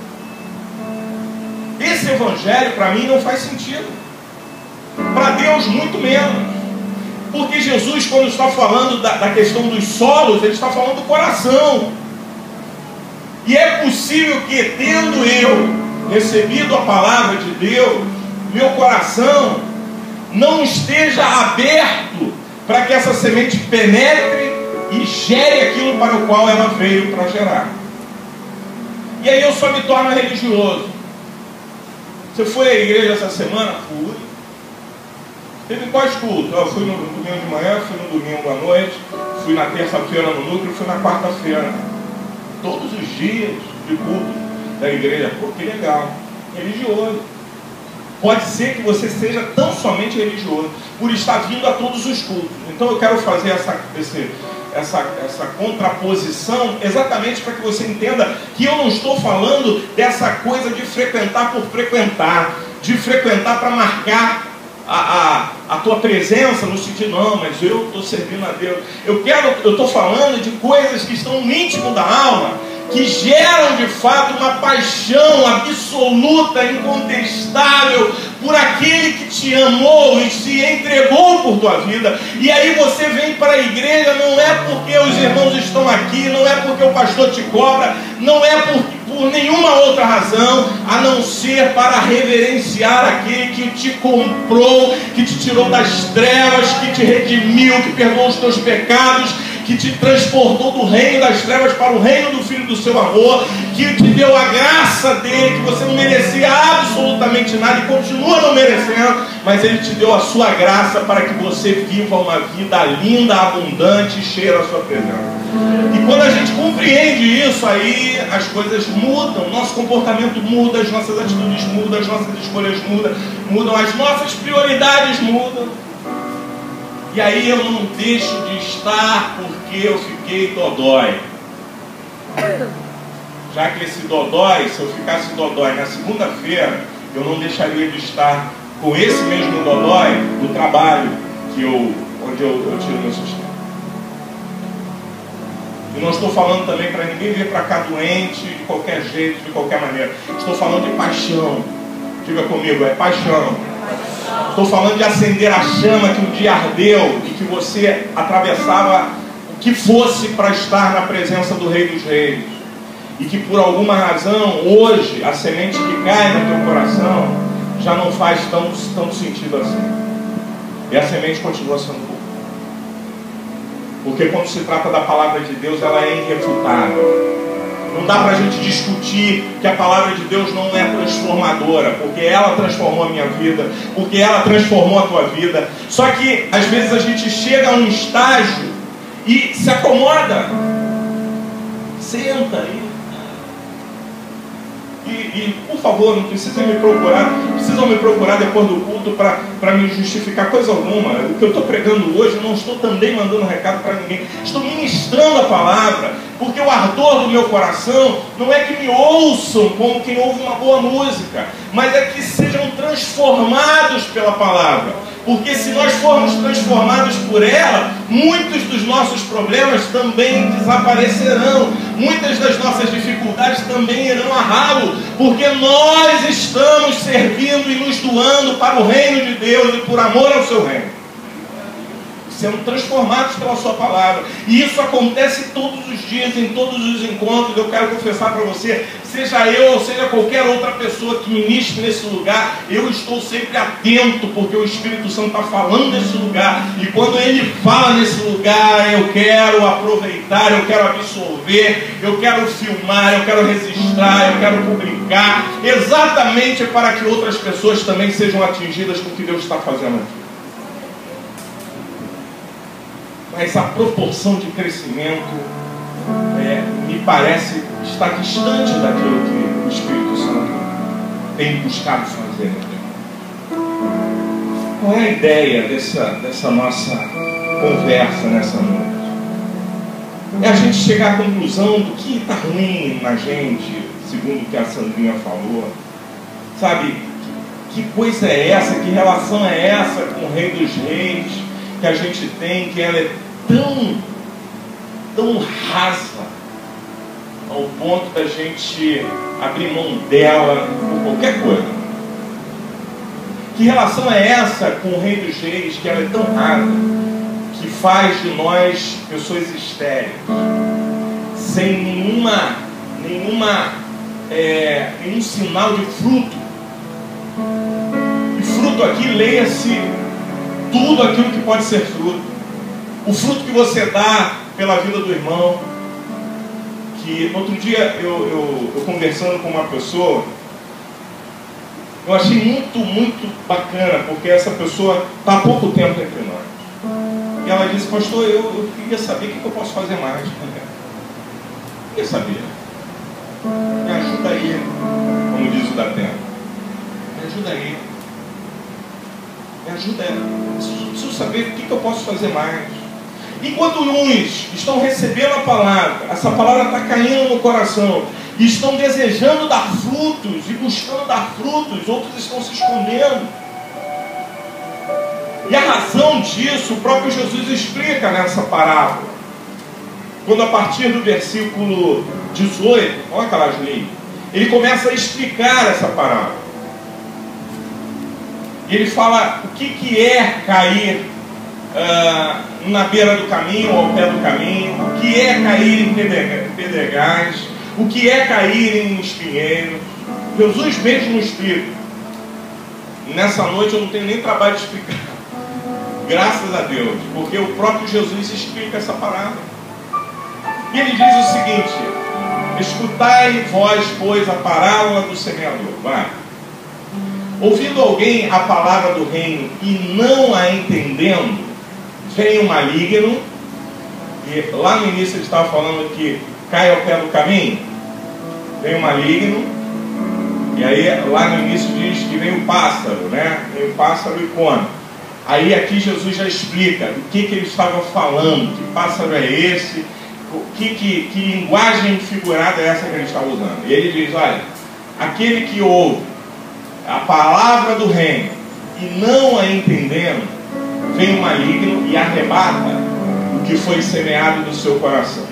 Esse evangelho para mim não faz sentido. Para Deus muito menos. Porque Jesus, quando está falando da questão dos solos, ele está falando do coração. E é possível que, tendo eu recebido a palavra de Deus, meu coração não esteja aberto para que essa semente penetre e gere aquilo para o qual ela veio para gerar. E aí eu só me torno religioso. Você foi à igreja essa semana? Fui. Teve quais cultos? Eu fui no domingo de manhã, fui no domingo à noite, fui na terça-feira no núcleo, fui na quarta-feira. Todos os dias de culto da igreja. Pô, que legal. Religioso. Pode ser que você seja tão somente religioso por estar vindo a todos os cultos. Então eu quero fazer essa contraposição exatamente para que você entenda que eu não estou falando dessa coisa de frequentar por frequentar. de frequentar para marcar a tua presença, no sentido, não, mas eu estou servindo a Deus. Eu estou falando de coisas que estão no íntimo da alma, que geram de fato uma paixão absoluta, incontestável, por aquele que te amou e se entregou por tua vida. E aí você vem para a igreja, não é porque os irmãos estão aqui, não é porque o pastor te cobra, não é por nenhuma outra razão, a não ser para reverenciar aquele que te comprou, que te tirou das trevas, que te redimiu, que perdoou os teus pecados, que te transportou do reino das trevas para o reino do Filho do seu amor, que te deu a graça dele, que você não merecia absolutamente nada e continua não merecendo, mas ele te deu a sua graça para que você viva uma vida linda, abundante, cheia da sua presença. E quando a gente compreende isso, aí as coisas mudam, nosso comportamento muda, as nossas atitudes mudam, as nossas escolhas mudam, as nossas prioridades mudam. E aí eu não deixo de estar porque eu fiquei dodói. Já que esse dodói, se eu ficasse dodói na segunda-feira, eu não deixaria de estar com esse mesmo dodói no trabalho onde eu tiro meu sustento. E não estou falando também para ninguém vir para cá doente, de qualquer jeito, de qualquer maneira. Estou falando de paixão. Diga comigo, é paixão. Estou falando de acender a chama que um dia ardeu e que você atravessava o que fosse para estar na presença do Rei dos Reis. E que por alguma razão, hoje, a semente que cai no teu coração já não faz tanto sentido assim. E a semente continua sendo boa. Porque quando se trata da palavra de Deus, ela é irrefutável. Não dá para a gente discutir que a palavra de Deus não é transformadora, porque ela transformou a minha vida, porque ela transformou a tua vida. Só que às vezes a gente chega a um estágio e se acomoda, senta aí. E por favor, não precisam me procurar depois do culto para me justificar coisa alguma. O que eu estou pregando hoje, eu não estou também mandando recado para ninguém. Estou ministrando a palavra, porque o ardor do meu coração não é que me ouçam como quem ouve uma boa música, mas é que sejam transformados pela palavra. Porque se nós formos transformados por ela, muitos dos nossos problemas também desaparecerão. Muitas das nossas dificuldades também irão a ralo, porque nós estamos servindo e nos doando para o reino de Deus e por amor ao seu reino. Sendo transformados pela sua palavra. E isso acontece todos os dias, em todos os encontros. Eu quero confessar para você, seja eu ou seja qualquer outra pessoa que ministre nesse lugar, eu estou sempre atento, porque o Espírito Santo está falando nesse lugar. E quando ele fala nesse lugar, eu quero aproveitar, eu quero absorver, eu quero filmar, eu quero registrar, eu quero publicar, exatamente para que outras pessoas também sejam atingidas com o que Deus está fazendo aqui. Mas a proporção de crescimento me parece estar distante daquilo que o Espírito Santo tem buscado fazer. Qual é a ideia dessa nossa conversa nessa noite? É a gente chegar à conclusão do que está ruim na gente, segundo o que a Sandrinha falou. Sabe, que coisa é essa, que relação é essa com o Rei dos Reis que a gente tem, que ela é tão rasa ao ponto da gente abrir mão dela por qualquer coisa. Que relação é essa com o Rei dos Reis, que ela é tão rasa, que faz de nós pessoas estéreis, sem nenhum sinal de fruto? E fruto aqui, leia-se tudo aquilo que pode ser fruto. O fruto que você dá pela vida do irmão. Que no outro dia eu conversando com uma pessoa, eu achei muito bacana, porque essa pessoa está há pouco tempo entre nós. E ela disse: pastor, eu queria saber o que eu posso fazer mais. Eu queria saber. Me ajuda aí, como diz o da terra. Me ajuda aí. Me ajuda aí. Eu preciso saber o que eu posso fazer mais. Enquanto uns estão recebendo a palavra, essa palavra está caindo no coração, e estão desejando dar frutos e buscando dar frutos, outros estão se escondendo. E a razão disso, o próprio Jesus explica nessa parábola. Quando a partir do versículo 18, olha aquelas linhas, ele começa a explicar essa parábola. E ele fala o que é cair na beira do caminho ou ao pé do caminho, o que é cair em pedregais, o que é cair em espinheiros. Jesus mesmo explica. Nessa noite eu não tenho nem trabalho de explicar, graças a Deus, porque o próprio Jesus explica essa parábola. E ele diz o seguinte: escutai vós, pois, a parábola do semeador. Vai. Ouvindo alguém a palavra do reino e não a entendendo, vem o maligno. E lá no início ele estava falando que cai ao pé do caminho. Vem o maligno. E aí lá no início diz que vem o pássaro, né? Vem o pássaro e come. Aí aqui Jesus já explica o que ele estava falando, que pássaro é esse, que linguagem figurada é essa que ele estava usando. E ele diz: olha, aquele que ouve a palavra do reino e não a entendendo, vem o maligno e arrebata o que foi semeado no seu coração.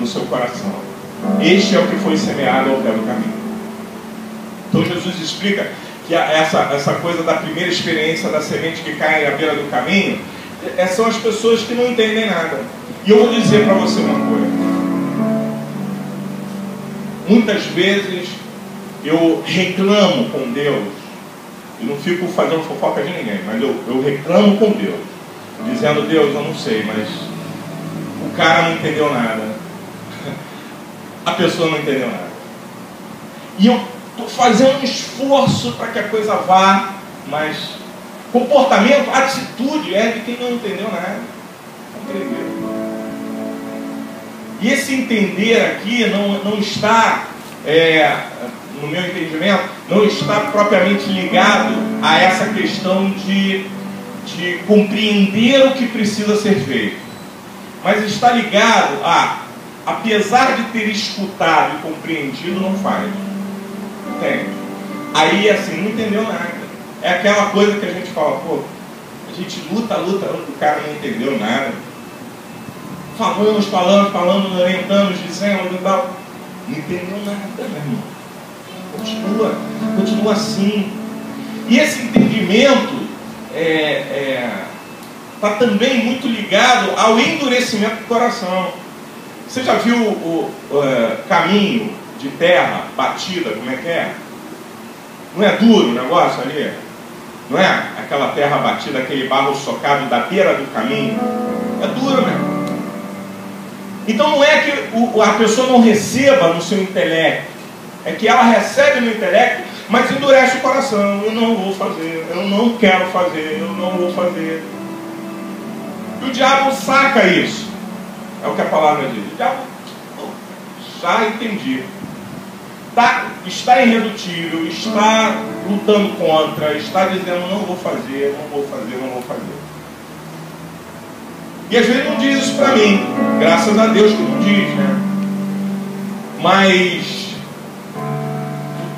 Este é o que foi semeado ao pé do caminho. Então Jesus explica que essa coisa da primeira experiência da semente que cai à beira do caminho, são as pessoas que não entendem nada. E eu vou dizer para você uma coisa: muitas vezes eu reclamo com Deus, e não fico fazendo fofoca de ninguém, mas eu reclamo com Deus, dizendo: Deus, eu não sei, mas o cara não entendeu nada, a pessoa não entendeu nada, e eu estou fazendo um esforço para que a coisa vá, mas comportamento, atitude é de quem não entendeu nada. Não entendeu. E esse entender aqui não está, no meu entendimento, não está propriamente ligado a essa questão de compreender o que precisa ser feito, mas está ligado a, apesar de ter escutado e compreendido, não faz. Entende? Aí assim, não entendeu nada. É aquela coisa que a gente fala: pô, a gente luta, o cara não entendeu nada. Falando, orientando, dizendo e tal. Não entendeu nada, meu irmão. Continua assim. E esse entendimento está também muito ligado ao endurecimento do coração. Você já viu o caminho de terra batida, como é que é? Não é duro o negócio ali? Não é? Aquela terra batida, aquele barro socado da beira do caminho. É duro mesmo. Então não é que a pessoa não receba no seu intelecto, é que ela recebe no intelecto, mas endurece o coração. Eu não vou fazer, eu não quero fazer, eu não vou fazer. E o diabo saca isso. É o que a palavra diz. O diabo, já entendi. Está irredutível, está lutando contra, está dizendo: não vou fazer. E às vezes não diz isso para mim, graças a Deus que não diz, né? Mas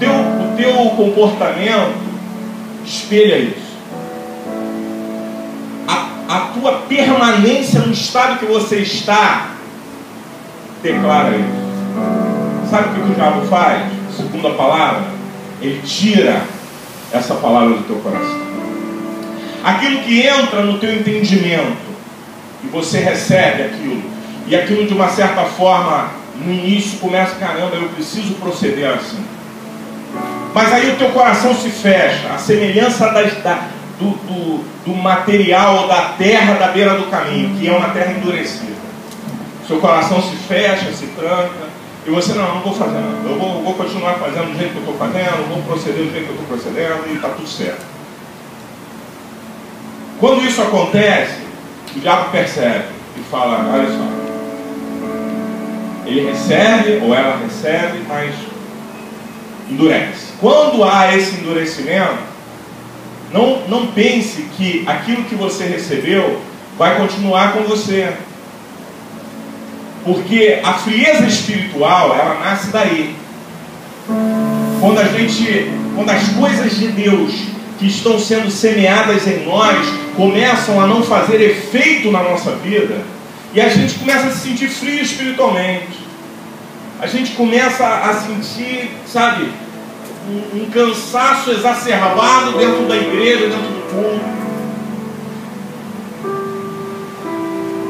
o teu comportamento espelha isso. A tua permanência no estado que você está declara isso. Sabe o que o diabo faz? Segundo a palavra, ele tira essa palavra do teu coração. Aquilo que entra no teu entendimento e você recebe aquilo, e aquilo de uma certa forma no início começa: caramba, eu preciso proceder assim. Mas aí o teu coração se fecha, a semelhança do material da terra da beira do caminho, que é uma terra endurecida. Seu coração se fecha, se tranca. E você: não vou fazer nada. Eu vou continuar fazendo do jeito que eu estou fazendo, vou proceder do jeito que eu estou procedendo e está tudo certo. Quando isso acontece, o diabo percebe e fala: olha só, ele recebe ou ela recebe, mas endurece. Quando há esse endurecimento, não pense que aquilo que você recebeu vai continuar com você. Porque a frieza espiritual, ela nasce daí. quando as coisas de Deus que estão sendo semeadas em nós começam a não fazer efeito na nossa vida, e a gente começa a se sentir frio espiritualmente, a gente começa a sentir, sabe, um cansaço exacerbado dentro da igreja, dentro do culto.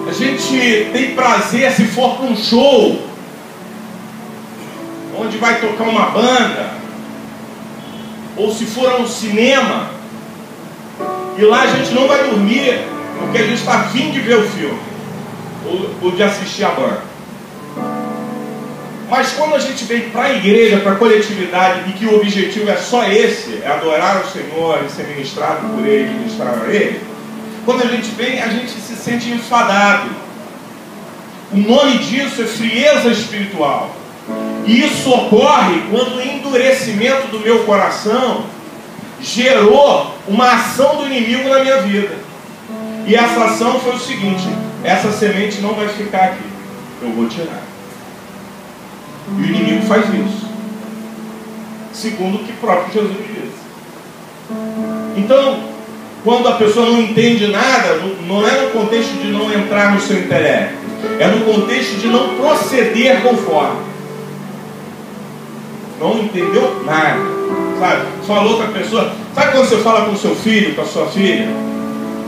A gente tem prazer se for para um show onde vai tocar uma banda, ou se for a um cinema, e lá a gente não vai dormir porque a gente está a fim de ver o filme ou de assistir a banda. Mas quando a gente vem para a igreja, para a coletividade, e que o objetivo é só esse, é adorar o Senhor e ser ministrado por Ele, ministrar a Ele, quando a gente vem, a gente se sente enfadado. O nome disso é frieza espiritual. E isso ocorre quando o endurecimento do meu coração gerou uma ação do inimigo na minha vida. E essa ação foi o seguinte: essa semente não vai ficar aqui, eu vou tirar. E o inimigo faz isso, segundo o que próprio Jesus disse. Então, quando a pessoa não entende nada, não é no contexto de não entrar no seu intelecto, é no contexto de não proceder conforme. Não entendeu nada, sabe? Falou com a pessoa. Sabe quando você fala com o seu filho, com a sua filha,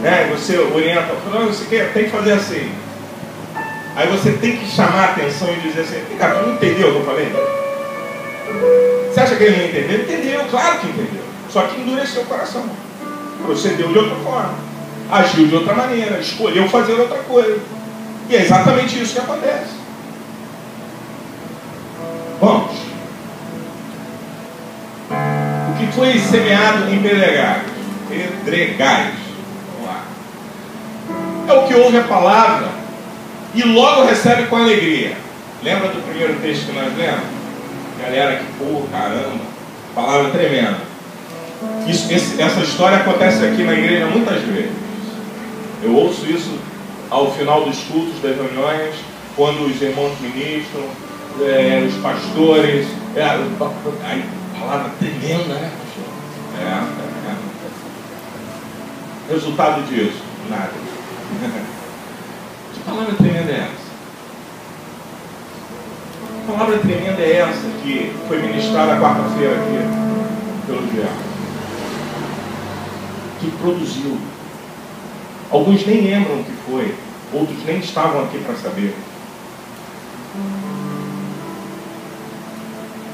né? Você orienta, fala, você tem que fazer assim. Aí você tem que chamar a atenção e dizer assim: cara, tu não entendeu o que eu falei? Você acha que ele não entendeu? Entendeu, claro que entendeu. Só que endureceu o coração, procedeu de outra forma, agiu de outra maneira, escolheu fazer outra coisa. E é exatamente isso que acontece. Vamos. O que foi semeado em pedregais? Vamos lá. É o que ouve a palavra e logo recebe com alegria. Lembra do primeiro texto que nós lemos? Galera que, pô, caramba, palavra tremenda. Essa história acontece aqui na igreja muitas vezes. Eu ouço isso ao final dos cultos, das reuniões, quando os irmãos ministram, os pastores. Palavra tremenda, né, pastor? Resultado disso? Nada. Que palavra tremenda é essa? Que palavra tremenda é essa que foi ministrada quarta-feira aqui pelo Diabo? Que produziu. Alguns nem lembram o que foi, outros nem estavam aqui para saber.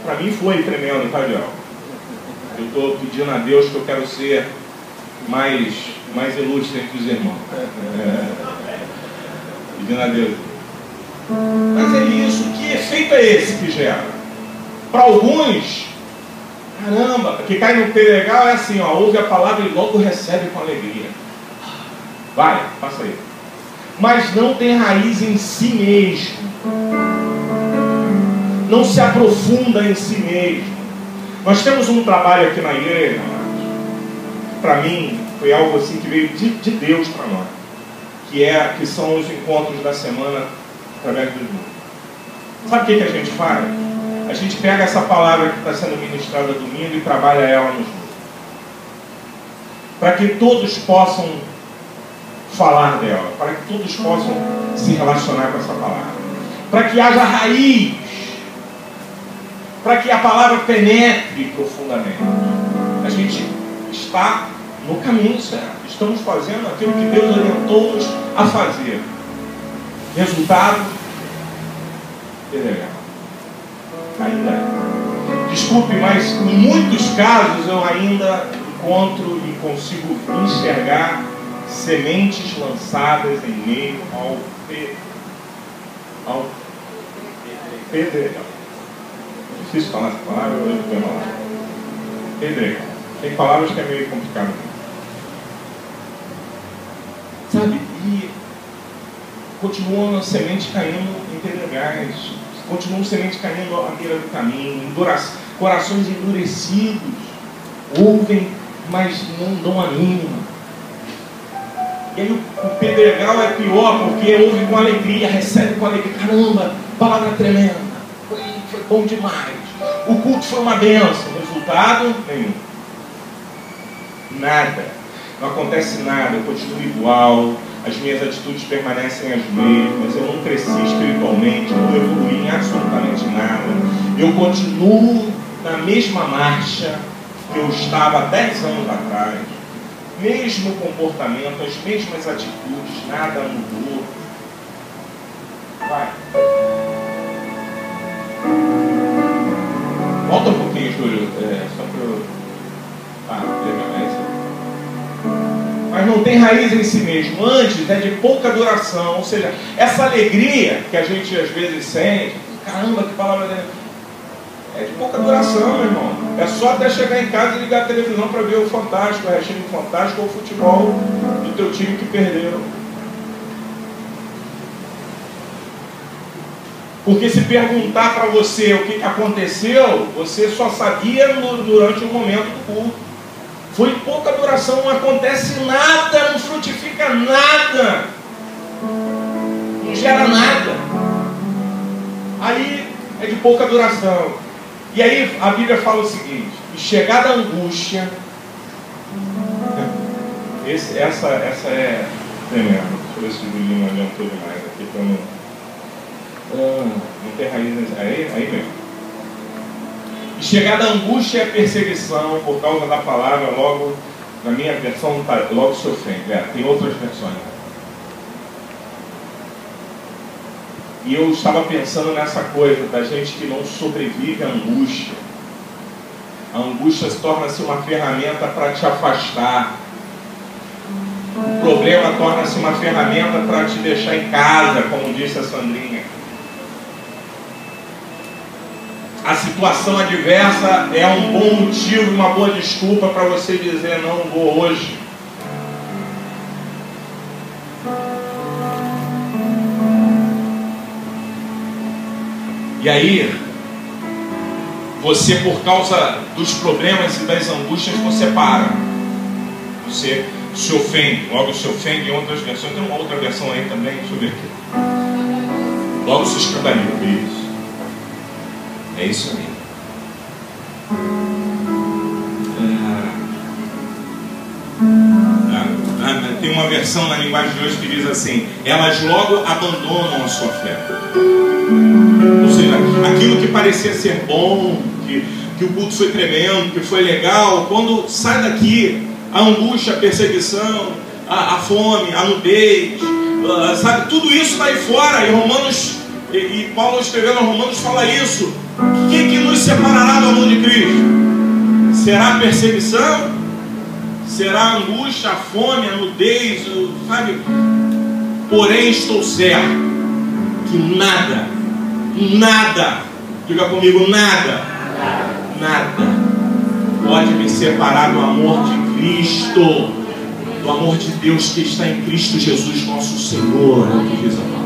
Para mim foi tremendo, tá, Diel? Eu estou pedindo a Deus que eu quero ser mais ilustre entre os irmãos. Pedindo a Deus. Mas é isso, que efeito é esse que gera? Para alguns, caramba, que cai no pedregal é assim, ó, ouve a palavra e logo recebe com alegria. Vai, passa aí. Mas não tem raiz em si mesmo. Não se aprofunda em si mesmo. Nós temos um trabalho aqui na igreja, para mim, foi algo assim que veio de Deus para nós, que são os encontros da semana através do mundo. Sabe o que a gente faz? A gente pega essa palavra que está sendo ministrada domingo e trabalha ela nos grupos, para que todos possam falar dela, para que todos possam se relacionar com essa palavra, para que haja raiz, para que a palavra penetre profundamente. A gente está no caminho certo, estamos fazendo aquilo que Deus orientou-nos a fazer. Resultado? Legal. Ainda é. Desculpe, mas em muitos casos eu ainda encontro e consigo enxergar sementes lançadas em meio ao pedregal. É difícil falar essa palavra, eu vou falar. Pedregal. Tem palavras que é meio complicado. Sabe? E continuam sementes caindo em pedregais, continuam sementes caindo à beira do caminho, corações endurecidos, ouvem, mas não dão a mínima. E aí o pedregal é pior, porque ouve com alegria, recebe com alegria. Caramba, palavra tremenda, foi bom demais. o culto foi uma bênção. Resultado nenhum. Nada. Não acontece nada, eu continuo igual, as minhas atitudes permanecem as mesmas, eu não cresci espiritualmente, não evoluí em absolutamente nada. Eu continuo na mesma marcha que eu estava há 10 anos atrás. Mesmo comportamento, as mesmas atitudes, nada mudou. Vai. Volta um pouquinho, Júlio, só para eu... legal, é isso. Mas não tem raiz em si mesmo. Antes é de pouca duração. Ou seja, essa alegria que a gente às vezes sente, caramba, que palavra é de pouca duração, meu irmão. É só até chegar em casa e ligar a televisão para ver o Fantástico, o restinho do Fantástico ou o futebol do teu time que perdeu. Porque se perguntar para você o que aconteceu, você só sabia durante o momento do culto. Foi pouca duração, não acontece nada, não frutifica nada, não gera nada. Aí é de pouca duração. E aí a Bíblia fala o seguinte: e chegada a angústia, essa é tremenda. Deixa eu ver se o Julinho adiantou demais aqui para não ter raiz. Aí mesmo. E chegada a angústia e a perseguição por causa da palavra, logo, na minha versão, logo se ofende. Tem outras versões. E eu estava pensando nessa coisa da gente que não sobrevive à angústia. A angústia torna-se uma ferramenta para te afastar. O problema torna-se uma ferramenta para te deixar em casa, como disse a Sandrinha. A situação adversa é um bom motivo, uma boa desculpa para você dizer não vou hoje. E aí, você, por causa dos problemas e das angústias, você para. Você se ofende, logo se ofende em outras versões. Tem uma outra versão aí também, deixa eu ver aqui. Logo se escandaliza. Isso. É isso aí. Tem uma versão na linguagem de hoje que diz assim: elas logo abandonam a sua fé. Ou seja, aquilo que parecia ser bom, que o culto foi tremendo, que foi legal, quando sai daqui, a angústia, a perseguição, a fome, a nudez, sabe, tudo isso está aí fora. E Romanos, e Paulo escrevendo a Romanos fala isso. O que nos separará do amor de Cristo? Será a perseguição? Será a angústia, a fome, a nudez, sabe? Porém estou certo que nada, diga comigo, nada pode me separar do amor de Cristo, do amor de Deus que está em Cristo Jesus nosso Senhor, é o que diz a palavra.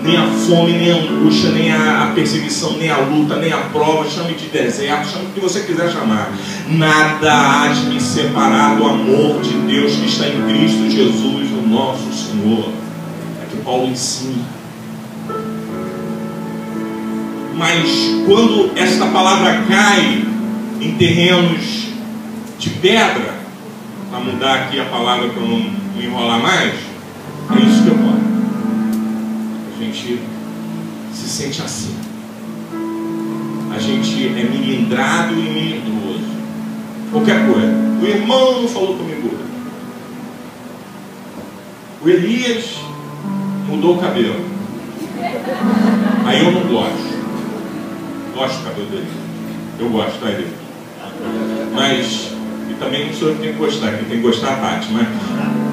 Nem a fome, nem a angústia, nem a perseguição, nem a luta, nem a prova, chame de deserto, chame o que você quiser chamar. Nada há de me separar do amor de Deus que está em Cristo Jesus, o nosso Senhor. É que Paulo ensina. Mas quando esta palavra cai em terrenos de pedra, para mudar aqui a palavra para não me enrolar mais, é isso que eu falo. A gente se sente assim. A gente é melindrado e melindroso. Qualquer coisa. O irmão não falou comigo. O Elias mudou o cabelo. Aí eu não gosto. Gosto do cabelo dele. Eu gosto, tá, Elias? Mas, e também não sou eu que tenho que gostar, quem tem que gostar é a Tati,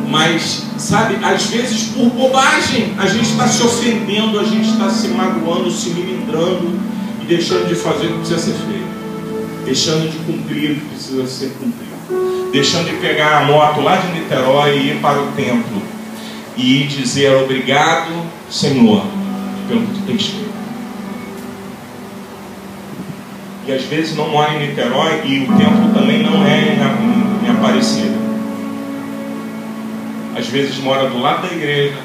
mas, sabe, às vezes por bobagem, a gente está se ofendendo, a gente está se magoando, se melindrando e deixando de fazer o que precisa ser feito, deixando de cumprir o que precisa ser cumprido, deixando de pegar a moto lá de Niterói e ir para o templo e dizer obrigado, Senhor, pelo que tu tens feito. E às vezes não mora em Niterói e o templo também não é em Aparecida. Às vezes mora do lado da igreja,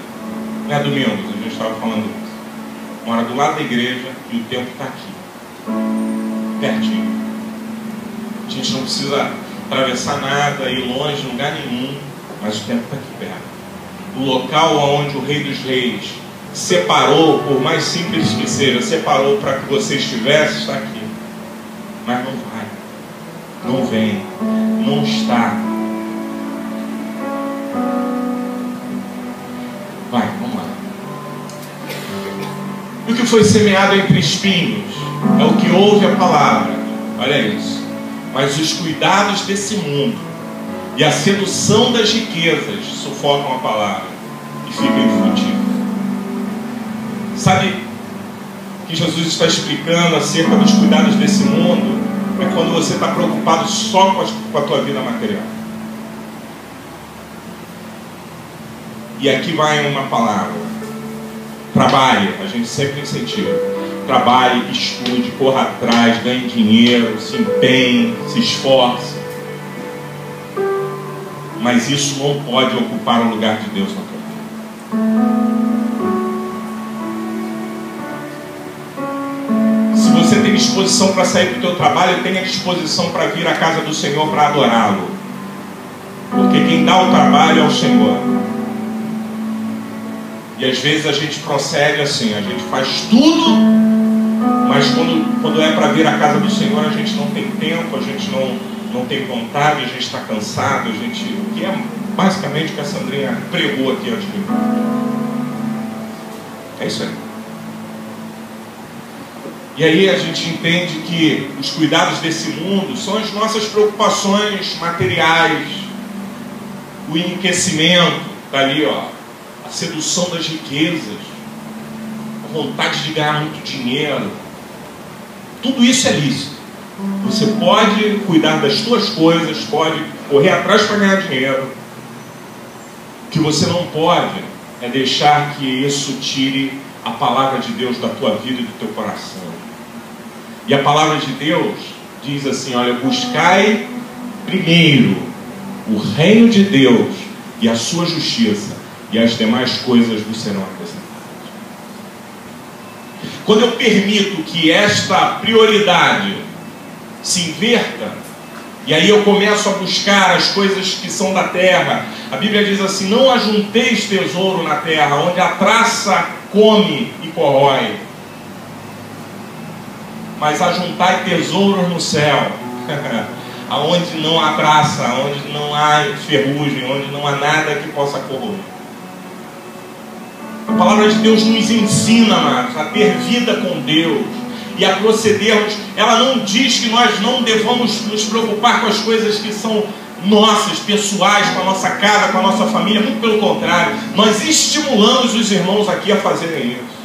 não é domingo, a gente estava falando isso. Mora do lado da igreja e o templo está aqui. pertinho. A gente não precisa atravessar nada, ir longe, lugar nenhum, mas o tempo está aqui perto. O local onde o Rei dos Reis separou, por mais simples que seja, separou para que você estivesse, está aqui. Mas não vai, não vem, não está. Vai, vamos lá. E o que foi semeado entre espinhos é o que ouve a palavra. Olha isso. Mas os cuidados desse mundo e a sedução das riquezas sufocam a palavra e fica infrutífera. Sabe o que Jesus está explicando acerca dos cuidados desse mundo? É quando você está preocupado só com a tua vida material. E aqui vai uma palavra: trabalhe. A gente sempre incentiva: trabalhe, estude, corra atrás, ganhe dinheiro, se empenhe, se esforce. Mas isso não pode ocupar o lugar de Deus na tua vida. Se você tem disposição para sair do teu trabalho, tenha disposição para vir à casa do Senhor para adorá-lo. Porque quem dá o trabalho é o Senhor. E às vezes a gente procede assim, a gente faz tudo, mas quando é para vir à casa do Senhor, a gente não tem tempo, a gente não tem vontade, a gente está cansado, o que é basicamente o que a Sandrinha pregou aqui antes de mim. É isso aí. E aí a gente entende que os cuidados desse mundo são as nossas preocupações materiais, o enriquecimento, está ali, ó, a sedução das riquezas, a vontade de ganhar muito dinheiro. Tudo isso é lícito. Você pode cuidar das suas coisas, pode correr atrás para ganhar dinheiro. O que você não pode é deixar que isso tire a palavra de Deus da tua vida e do teu coração. E a palavra de Deus diz assim: olha, buscai primeiro o reino de Deus e a sua justiça, e as demais coisas vos serão acrescentadas. Quando eu permito que esta prioridade se inverta, e aí eu começo a buscar as coisas que são da terra, a Bíblia diz assim: não ajunteis tesouro na terra, onde a traça come e corrói, mas ajuntai tesouros no céu, aonde não há traça, onde não há ferrugem, onde não há nada que possa corroer. A palavra de Deus nos ensina, amados, a ter vida com Deus e a procedermos. Ela não diz que nós não devamos nos preocupar com as coisas que são nossas, pessoais, com a nossa casa, com a nossa família. Muito pelo contrário, nós estimulamos os irmãos aqui a fazerem isso.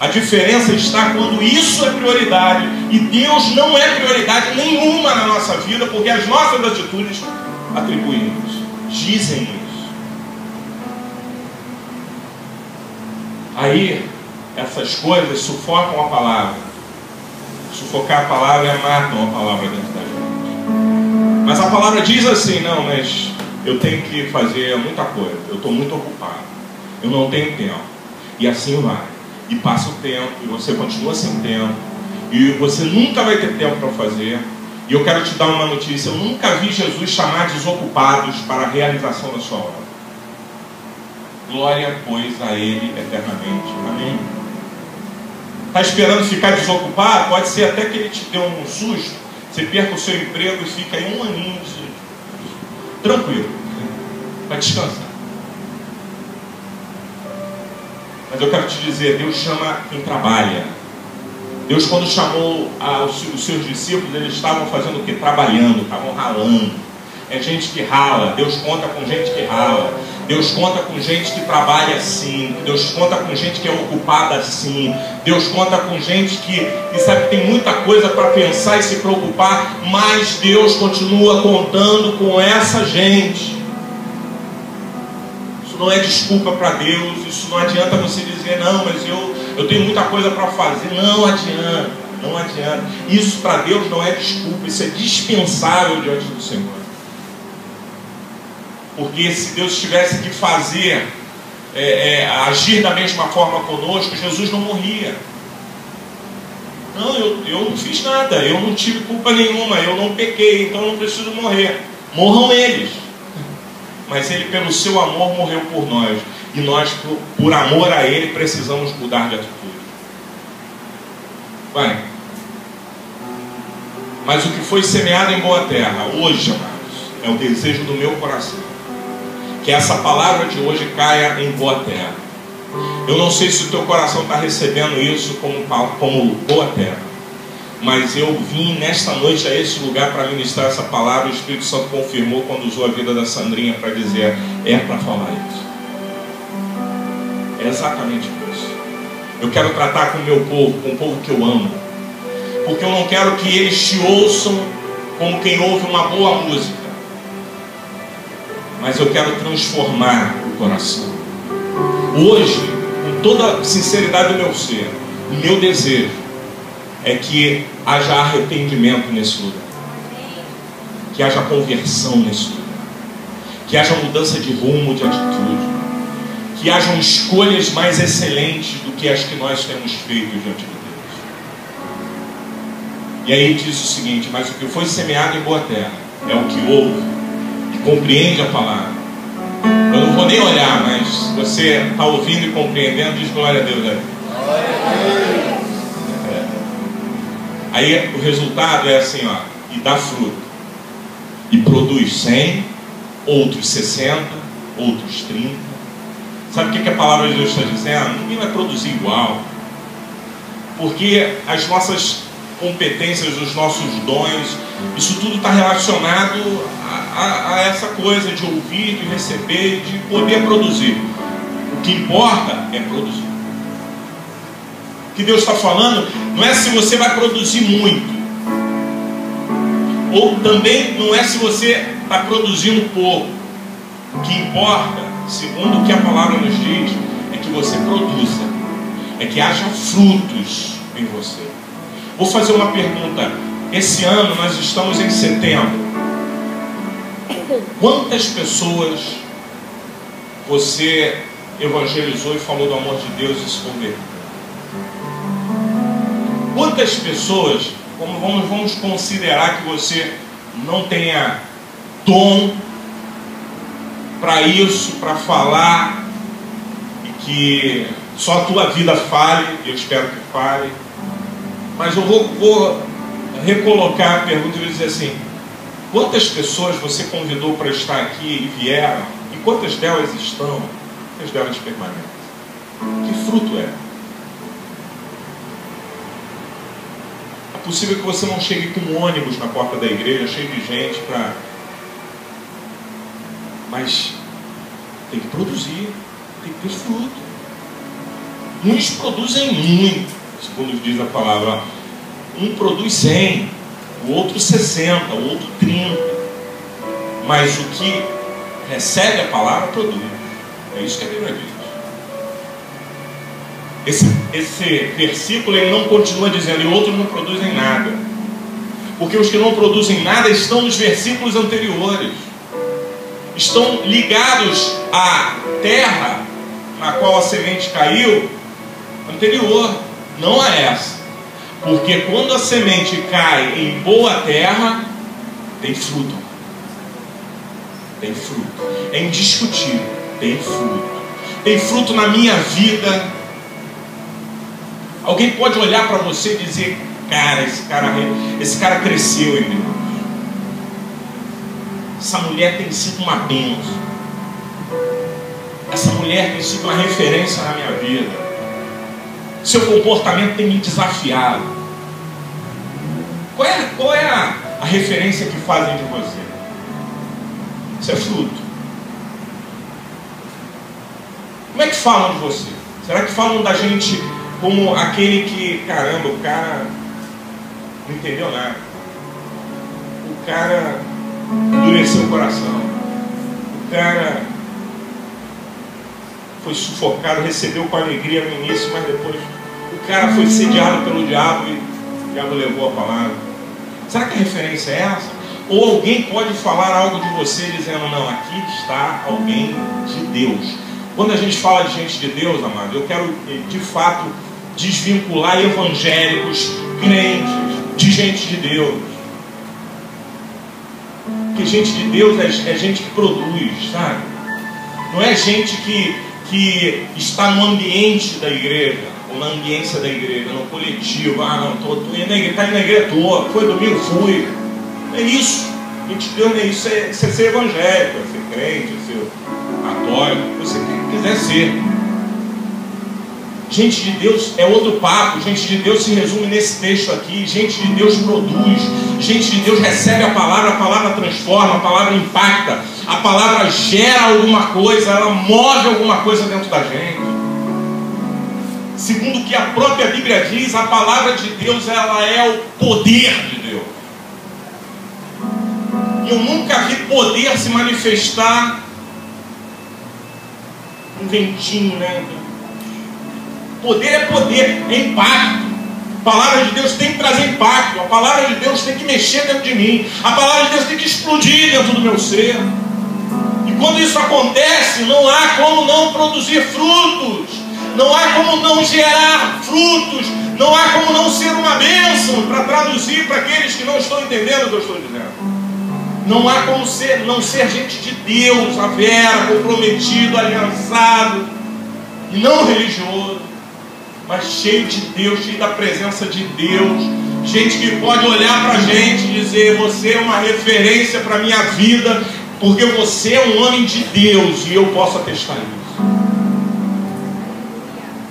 A diferença está quando isso é prioridade e Deus não é prioridade nenhuma na nossa vida, porque as nossas atitudes atribuem isso, dizem isso. Aí, essas coisas sufocam a palavra. Sufocar a palavra matam a palavra dentro da gente. Mas a palavra diz assim: não, mas eu tenho que fazer muita coisa, eu estou muito ocupado, eu não tenho tempo. E assim vai. E passa o tempo, e você continua sem tempo, e você nunca vai ter tempo para fazer. E eu quero te dar uma notícia: eu nunca vi Jesus chamar desocupados para a realização da sua obra. Glória, pois, a Ele eternamente. Amém? Está esperando ficar desocupado? Pode ser até que Ele te dê um susto, você perca o seu emprego e fica aí um aninho tranquilo, para descansar. Mas eu quero te dizer, Deus chama quem trabalha. Deus, quando chamou os seus discípulos, eles estavam fazendo o quê? Trabalhando, estavam ralando. É gente que rala. Deus conta com gente que rala. Deus conta com gente que trabalha assim. Deus conta com gente que é ocupada assim. Deus conta com gente que sabe que tem muita coisa para pensar e se preocupar, mas Deus continua contando com essa gente. Não é desculpa para Deus, isso não adianta você dizer: não, mas eu tenho muita coisa para fazer. Não adianta, não adianta. Isso para Deus não é desculpa, isso é dispensável diante do Senhor. Porque se Deus tivesse que fazer, agir da mesma forma conosco, Jesus não morria. Não, eu não fiz nada, eu não tive culpa nenhuma, eu não pequei, então eu não preciso morrer. Morram eles. Mas Ele, pelo seu amor, morreu por nós. E nós, por amor a Ele, precisamos mudar de atitude. Vai. Mas o que foi semeado em boa terra, hoje, amados, é o desejo do meu coração. Que essa palavra de hoje caia em boa terra. Eu não sei se o teu coração está recebendo isso como boa terra. Mas eu vim nesta noite a esse lugar para ministrar essa palavra. O Espírito Santo confirmou quando usou a vida da Sandrinha para dizer: é para falar isso. É exatamente isso. Eu quero tratar com o meu povo, com o povo que eu amo. Porque eu não quero que eles te ouçam como quem ouve uma boa música. Mas eu quero transformar o coração. Hoje, com toda a sinceridade do meu ser, o meu desejo é que haja arrependimento nesse lugar. Que haja conversão nesse lugar. Que haja mudança de rumo, de atitude. Que hajam escolhas mais excelentes do que as que nós temos feito diante de Deus. E aí diz o seguinte: mas o que foi semeado em boa terra é o que ouve e compreende a palavra. Eu não vou nem olhar, mas se você está ouvindo e compreendendo, diz glória a Deus. Né? Aí o resultado é assim, ó, e dá fruto. E produz 100, outros 60, outros 30. Sabe o que a palavra de Deus está dizendo? Ninguém vai produzir igual. Porque as nossas competências, os nossos dons, isso tudo está relacionado a essa coisa de ouvir, de receber, de poder produzir. O que importa é produzir. O que Deus está falando não é se você vai produzir muito, ou também não é se você está produzindo pouco. O que importa, segundo o que a palavra nos diz, é que você produza, é que haja frutos em você. Vou fazer uma pergunta. Esse ano nós estamos em setembro. Quantas pessoas você evangelizou e falou do amor de Deus e se converteu? Quantas pessoas, vamos considerar que você não tenha dom para isso, para falar, e que só a tua vida fale, eu espero que fale, mas eu vou recolocar a pergunta e vou dizer assim: quantas pessoas você convidou para estar aqui e vieram, e quantas delas estão, quantas delas permanecem? Que fruto é? É possível que você não chegue com um ônibus na porta da igreja, cheio de gente para... Mas tem que produzir, tem que ter fruto. Uns produzem muito, segundo diz a palavra. Um produz 100, o outro 60, o outro 30. Mas o que recebe a palavra produz. É isso que a Bíblia diz. Esse versículo ele não continua dizendo: e outros não produzem nada. Porque os que não produzem nada estão nos versículos anteriores. Estão ligados à terra na qual a semente caiu anterior, não a essa. Porque quando a semente cai em boa terra, tem fruto. Tem fruto. É indiscutível. Tem fruto. Tem fruto na minha vida. Alguém pode olhar para você e dizer: cara, esse cara cresceu em Deus. Essa mulher tem sido uma bênção. Essa mulher tem sido uma referência na minha vida. Seu comportamento tem me desafiado. Qual é a referência que fazem de você? Isso é fruto. Como é que falam de você? Será que falam da gente como aquele que, caramba, o cara não entendeu nada? O cara endureceu o coração. O cara foi sufocado, recebeu com alegria no início, mas depois o cara foi sediado pelo diabo e o diabo levou a palavra. Será que a referência é essa? Ou alguém pode falar algo de você dizendo: não, aqui está alguém de Deus. Quando a gente fala de gente de Deus, amado, eu quero de fato desvincular evangélicos, crentes, de gente de Deus. Porque gente de Deus é gente que produz, sabe? Não é gente que está no ambiente da igreja, ou na ambiência da igreja, no coletivo. Ah, não, tô indo na igreja, tá indo na igreja toda, foi domingo, fui. É isso. Gente de Deus não é isso, é ser evangélico, é ser crente, é ser católico, o que você quiser ser. Gente de Deus é outro papo. Gente de Deus se resume nesse texto aqui. Gente de Deus produz. Gente de Deus recebe a palavra transforma, a palavra impacta, a palavra gera alguma coisa, ela move alguma coisa dentro da gente. Segundo o que a própria Bíblia diz, a palavra de Deus, ela é o poder de Deus. E eu nunca vi poder se manifestar um ventinho, né? Poder é poder, é impacto. A palavra de Deus tem que trazer impacto. A palavra de Deus tem que mexer dentro de mim. A palavra de Deus tem que explodir dentro do meu ser. E quando isso acontece, não há como não produzir frutos. Não há como não gerar frutos. Não há como não ser uma bênção, para traduzir para aqueles que não estão entendendo o que eu estou dizendo. Não há como não ser gente de Deus, a vera, comprometido, aliançado, e não religioso, mas cheio de Deus, cheio da presença de Deus. Gente que pode olhar para a gente e dizer: você é uma referência para a minha vida, porque você é um homem de Deus, e eu posso atestar isso.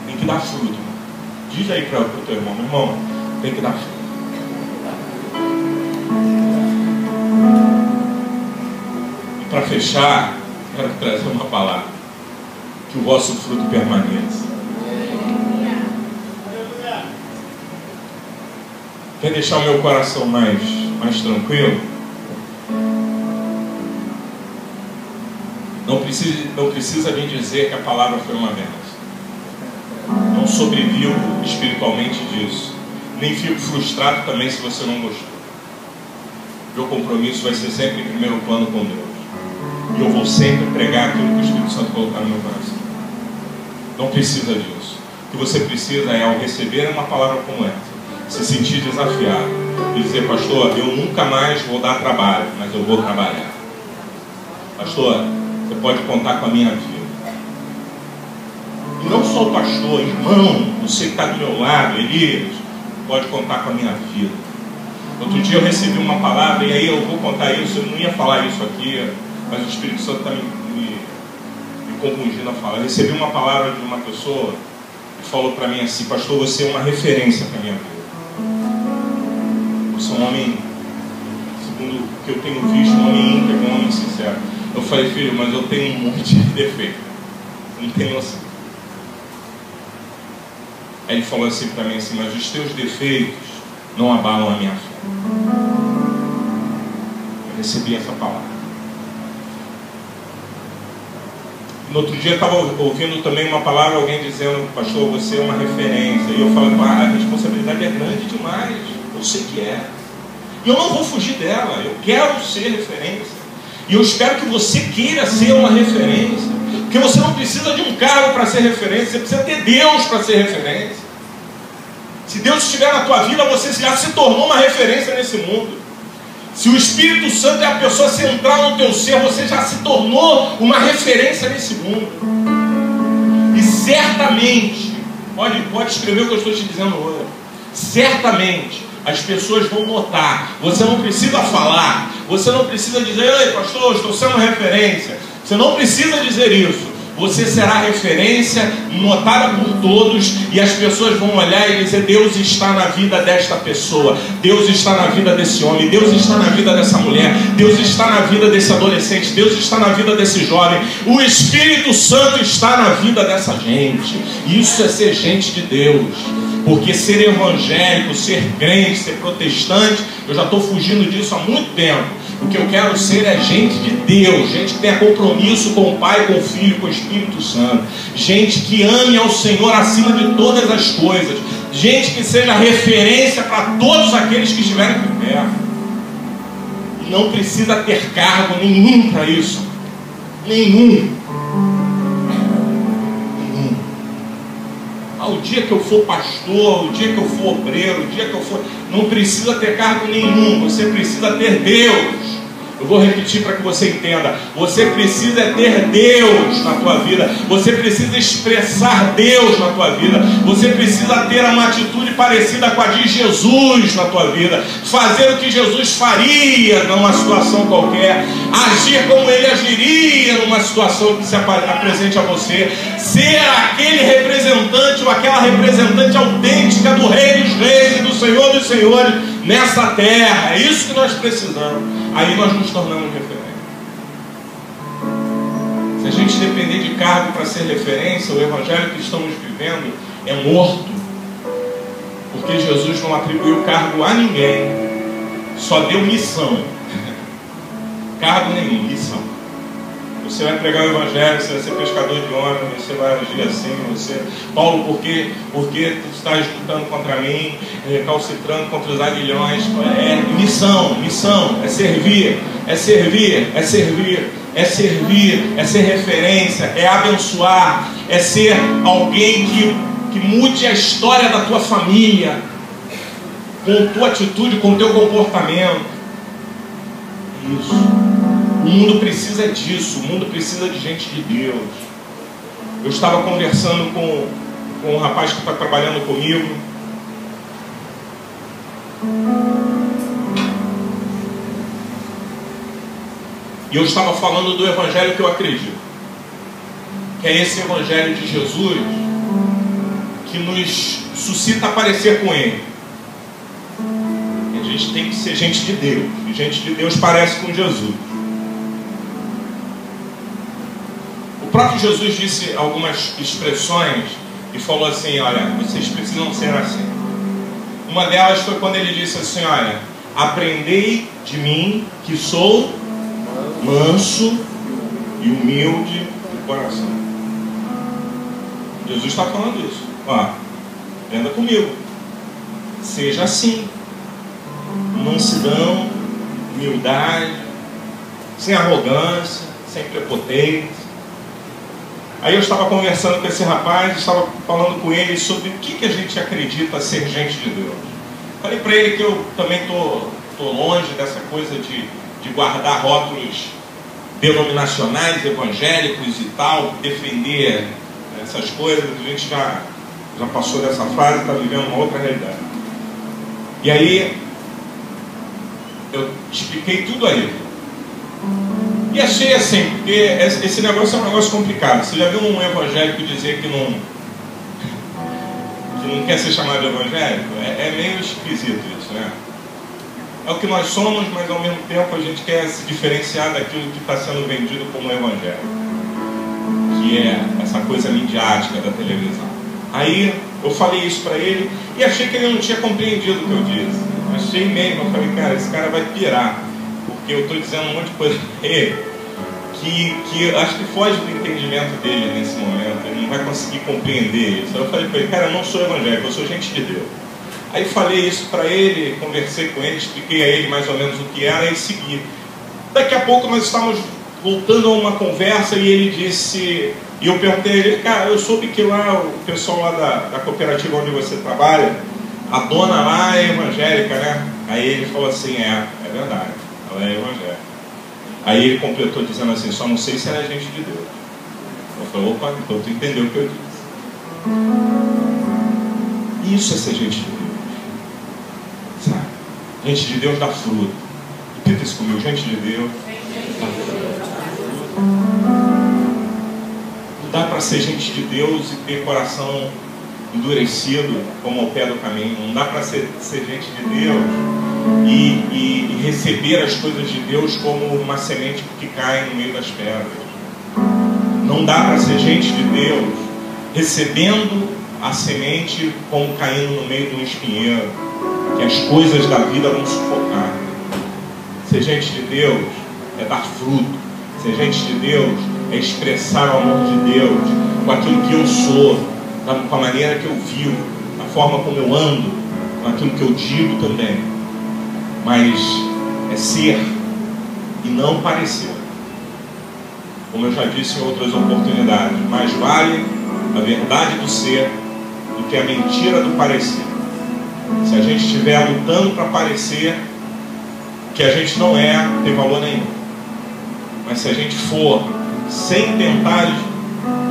Tem que dar fruto. Diz aí para o teu irmão: meu irmão, tem que dar fruto. E para fechar, quero trazer uma palavra: que o vosso fruto permaneça. Quer deixar o meu coração mais tranquilo? Não precisa me dizer que a palavra foi uma benção. Não sobrevivo espiritualmente disso. Nem fico frustrado também se você não gostou. Meu compromisso vai ser sempre em primeiro plano com Deus. E eu vou sempre pregar aquilo que o Espírito Santo colocar no meu coração. Não precisa disso. O que você precisa é, ao receber uma palavra como essa, se sentir desafiado e dizer: pastor, eu nunca mais vou dar trabalho, mas eu vou trabalhar. Pastor, você pode contar com a minha vida. E não só o pastor, irmão, você que está do meu lado, Elias, pode contar com a minha vida. Outro dia eu recebi uma palavra, e aí eu vou contar isso. Eu não ia falar isso aqui, mas o Espírito Santo está me compungindo a falar. Eu recebi uma palavra de uma pessoa que falou para mim assim: pastor, você é uma referência para a minha vida. Você é um homem, segundo o que eu tenho visto, um homem íntegro, um homem sincero. Eu falei: filho, mas eu tenho um monte de defeito. Você não tem noção. Aí ele falou assim para mim assim: mas os teus defeitos não abalam a minha fé. Eu recebi essa palavra. No outro dia eu estava ouvindo também uma palavra, alguém dizendo: pastor, você é uma referência. E eu falei: a responsabilidade é grande demais. Eu sei que é. E eu não vou fugir dela. Eu quero ser referência. E eu espero que você queira ser uma referência. Porque você não precisa de um cargo para ser referência. Você precisa ter Deus para ser referência. Se Deus estiver na tua vida, você já se tornou uma referência nesse mundo. Se o Espírito Santo é a pessoa central no teu ser, você já se tornou uma referência nesse mundo. E certamente, pode escrever o que eu estou te dizendo hoje, certamente as pessoas vão notar. Você não precisa falar, você não precisa dizer: ei, pastor, estou sendo referência. Você não precisa dizer isso. Você será referência, notada por todos, e as pessoas vão olhar e dizer: Deus está na vida desta pessoa, Deus está na vida desse homem, Deus está na vida dessa mulher, Deus está na vida desse adolescente, Deus está na vida desse jovem, o Espírito Santo está na vida dessa gente. Isso é ser gente de Deus. Porque ser evangélico, ser crente, ser protestante, eu já estou fugindo disso há muito tempo. O que eu quero ser é gente de Deus, gente que tenha compromisso com o Pai, com o Filho, com o Espírito Santo, gente que ame ao Senhor acima de todas as coisas, gente que seja referência para todos aqueles que estiverem por perto. E não precisa ter cargo nenhum para isso. Nenhum. o dia que eu for pastor, o dia que eu for obreiro, o dia que eu for... Não precisa ter cargo nenhum, você precisa ter Deus. Eu vou repetir para que você entenda. Você precisa ter Deus na tua vida. Você precisa expressar Deus na tua vida. Você precisa ter uma atitude parecida com a de Jesus na tua vida. Fazer o que Jesus faria numa situação qualquer. Agir como Ele agiria numa situação que se apresente a você. Ser aquele representante ou aquela representante autêntica do Rei dos Reis e do Senhor dos Senhores nessa terra. É isso que nós precisamos. Aí nós nos tornamos referência. Se a gente depender de cargo para ser referência, o evangelho que estamos vivendo é morto. Porque Jesus não atribuiu cargo a ninguém, só deu missão. Cargo nenhum, missão. Você vai pregar o evangelho, você vai ser pescador de homens, você vai agir assim, você... Paulo, por que tu estás lutando contra mim, recalcitrando contra os aguilhões? É missão, é servir, é servir, é servir, é servir, é ser referência, é abençoar, é ser alguém que mude a história da tua família, com tua atitude, com teu comportamento. Isso. O mundo precisa disso, o mundo precisa de gente de Deus. Eu estava conversando com um rapaz que está trabalhando comigo. E eu estava falando do evangelho que eu acredito, que é esse evangelho de Jesus que nos suscita a parecer com Ele. A gente tem que ser gente de Deus, e gente de Deus parece com Jesus. O próprio Jesus disse algumas expressões e falou assim: olha, vocês precisam ser assim. Uma delas foi quando ele disse assim: olha, aprendei de mim que sou manso e humilde de coração. Jesus está falando isso. Ó, aprenda comigo, seja assim, mansidão, humildade, sem arrogância, sem prepotência. Aí eu estava conversando com esse rapaz, estava falando com ele sobre o que a gente acredita ser gente de Deus. Falei para ele que eu também estou longe dessa coisa de guardar rótulos denominacionais, evangélicos e tal, defender essas coisas. A gente já passou dessa fase, está vivendo uma outra realidade. E aí eu expliquei tudo a ele. E achei assim, porque esse negócio é um negócio complicado. Você já viu um evangélico dizer que não quer ser chamado de evangélico? É meio esquisito isso, né? É o que nós somos, mas ao mesmo tempo a gente quer se diferenciar daquilo que está sendo vendido como evangelho, que é essa coisa midiática da televisão. Aí eu falei isso para ele e achei que ele não tinha compreendido o que eu disse. Achei mesmo, eu falei, cara, esse cara vai pirar, porque eu estou dizendo um monte de coisa para ele que acho que foge do entendimento dele nesse momento. Ele não vai conseguir compreender isso. Aí eu falei para ele, cara, eu não sou evangélico, eu sou gente de Deus. Aí falei isso para ele, conversei com ele, expliquei a ele mais ou menos o que era e segui. Daqui a pouco nós estávamos voltando a uma conversa e ele disse, e eu perguntei a ele, cara, eu soube que lá o pessoal lá da cooperativa onde você trabalha, a dona lá é evangélica, né? Aí ele falou assim, é verdade, ela é evangélica. Aí ele completou dizendo assim, só não sei se ela é gente de Deus. Eu falei, opa, então tu entendeu o que eu disse. Isso é ser gente de Deus. Sabe? Gente de Deus dá fruto. Repita isso comigo, gente de Deus dá fruto. Não dá para ser gente de Deus e ter coração endurecido como ao pé do caminho. Não dá para ser gente de Deus e receber as coisas de Deus como uma semente que cai no meio das pedras. Não dá para ser gente de Deus recebendo a semente como caindo no meio de um espinheiro, que as coisas da vida vão sufocar. Ser gente de Deus é dar fruto. Ser gente de Deus é expressar o amor de Deus com aquilo que eu sou, com a maneira que eu vivo, a forma como eu ando, com aquilo que eu digo também. Mas é ser e não parecer. Como eu já disse em outras oportunidades, mais vale a verdade do ser do do que a mentira do parecer. Se a gente estiver lutando para parecer que a gente não é, não tem valor nenhum. Mas se a gente for sem tentar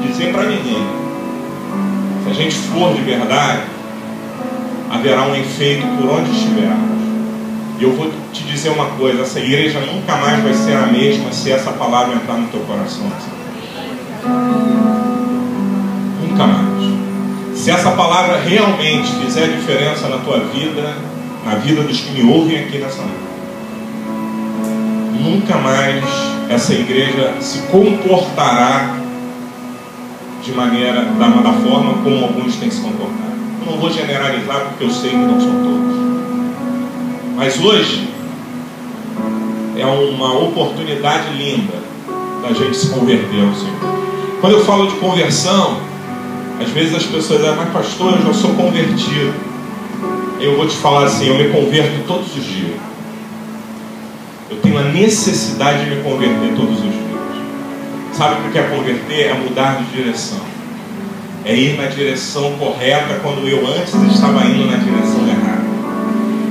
dizer para ninguém, se a gente for de verdade, haverá um efeito por onde estivermos. E eu vou te dizer uma coisa: essa igreja nunca mais vai ser a mesma se essa palavra entrar no teu coração. Nunca mais. Se essa palavra realmente fizer diferença na tua vida, na vida dos que me ouvem aqui nessa noite, nunca mais essa igreja se comportará de maneira, da forma como alguns têm se comportado. Eu não vou generalizar porque eu sei que não são todos. Mas hoje é uma oportunidade linda da gente se converter ao Senhor. Quando eu falo de conversão, às vezes as pessoas dizem: mas pastor, eu já sou convertido. Eu vou te falar assim: eu me converto todos os dias. Eu tenho a necessidade de me converter todos os dias. Sabe o que é converter? É mudar de direção. É ir na direção correta quando eu antes estava indo na direção errada.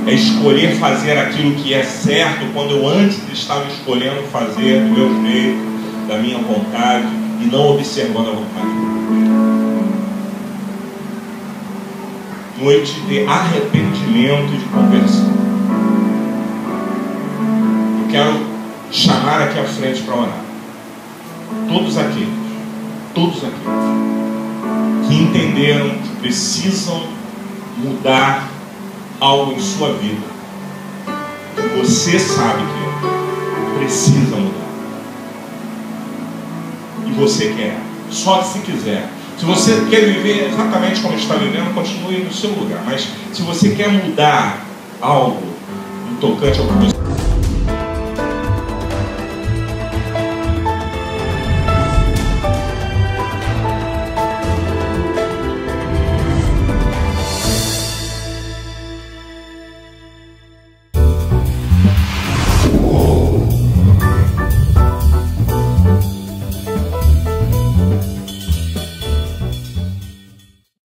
É escolher fazer aquilo que é certo quando eu antes estava escolhendo fazer do meu jeito, da minha vontade, e não observando a vontade de Deus. Noite de arrependimento e de conversão. Eu quero chamar aqui à frente para orar todos aqueles que entenderam que precisam mudar algo em sua vida, que você sabe que precisa mudar, e você quer, só se quiser. Se você quer viver exatamente como está vivendo, continue no seu lugar. Mas se você quer mudar algo no tocante ao que você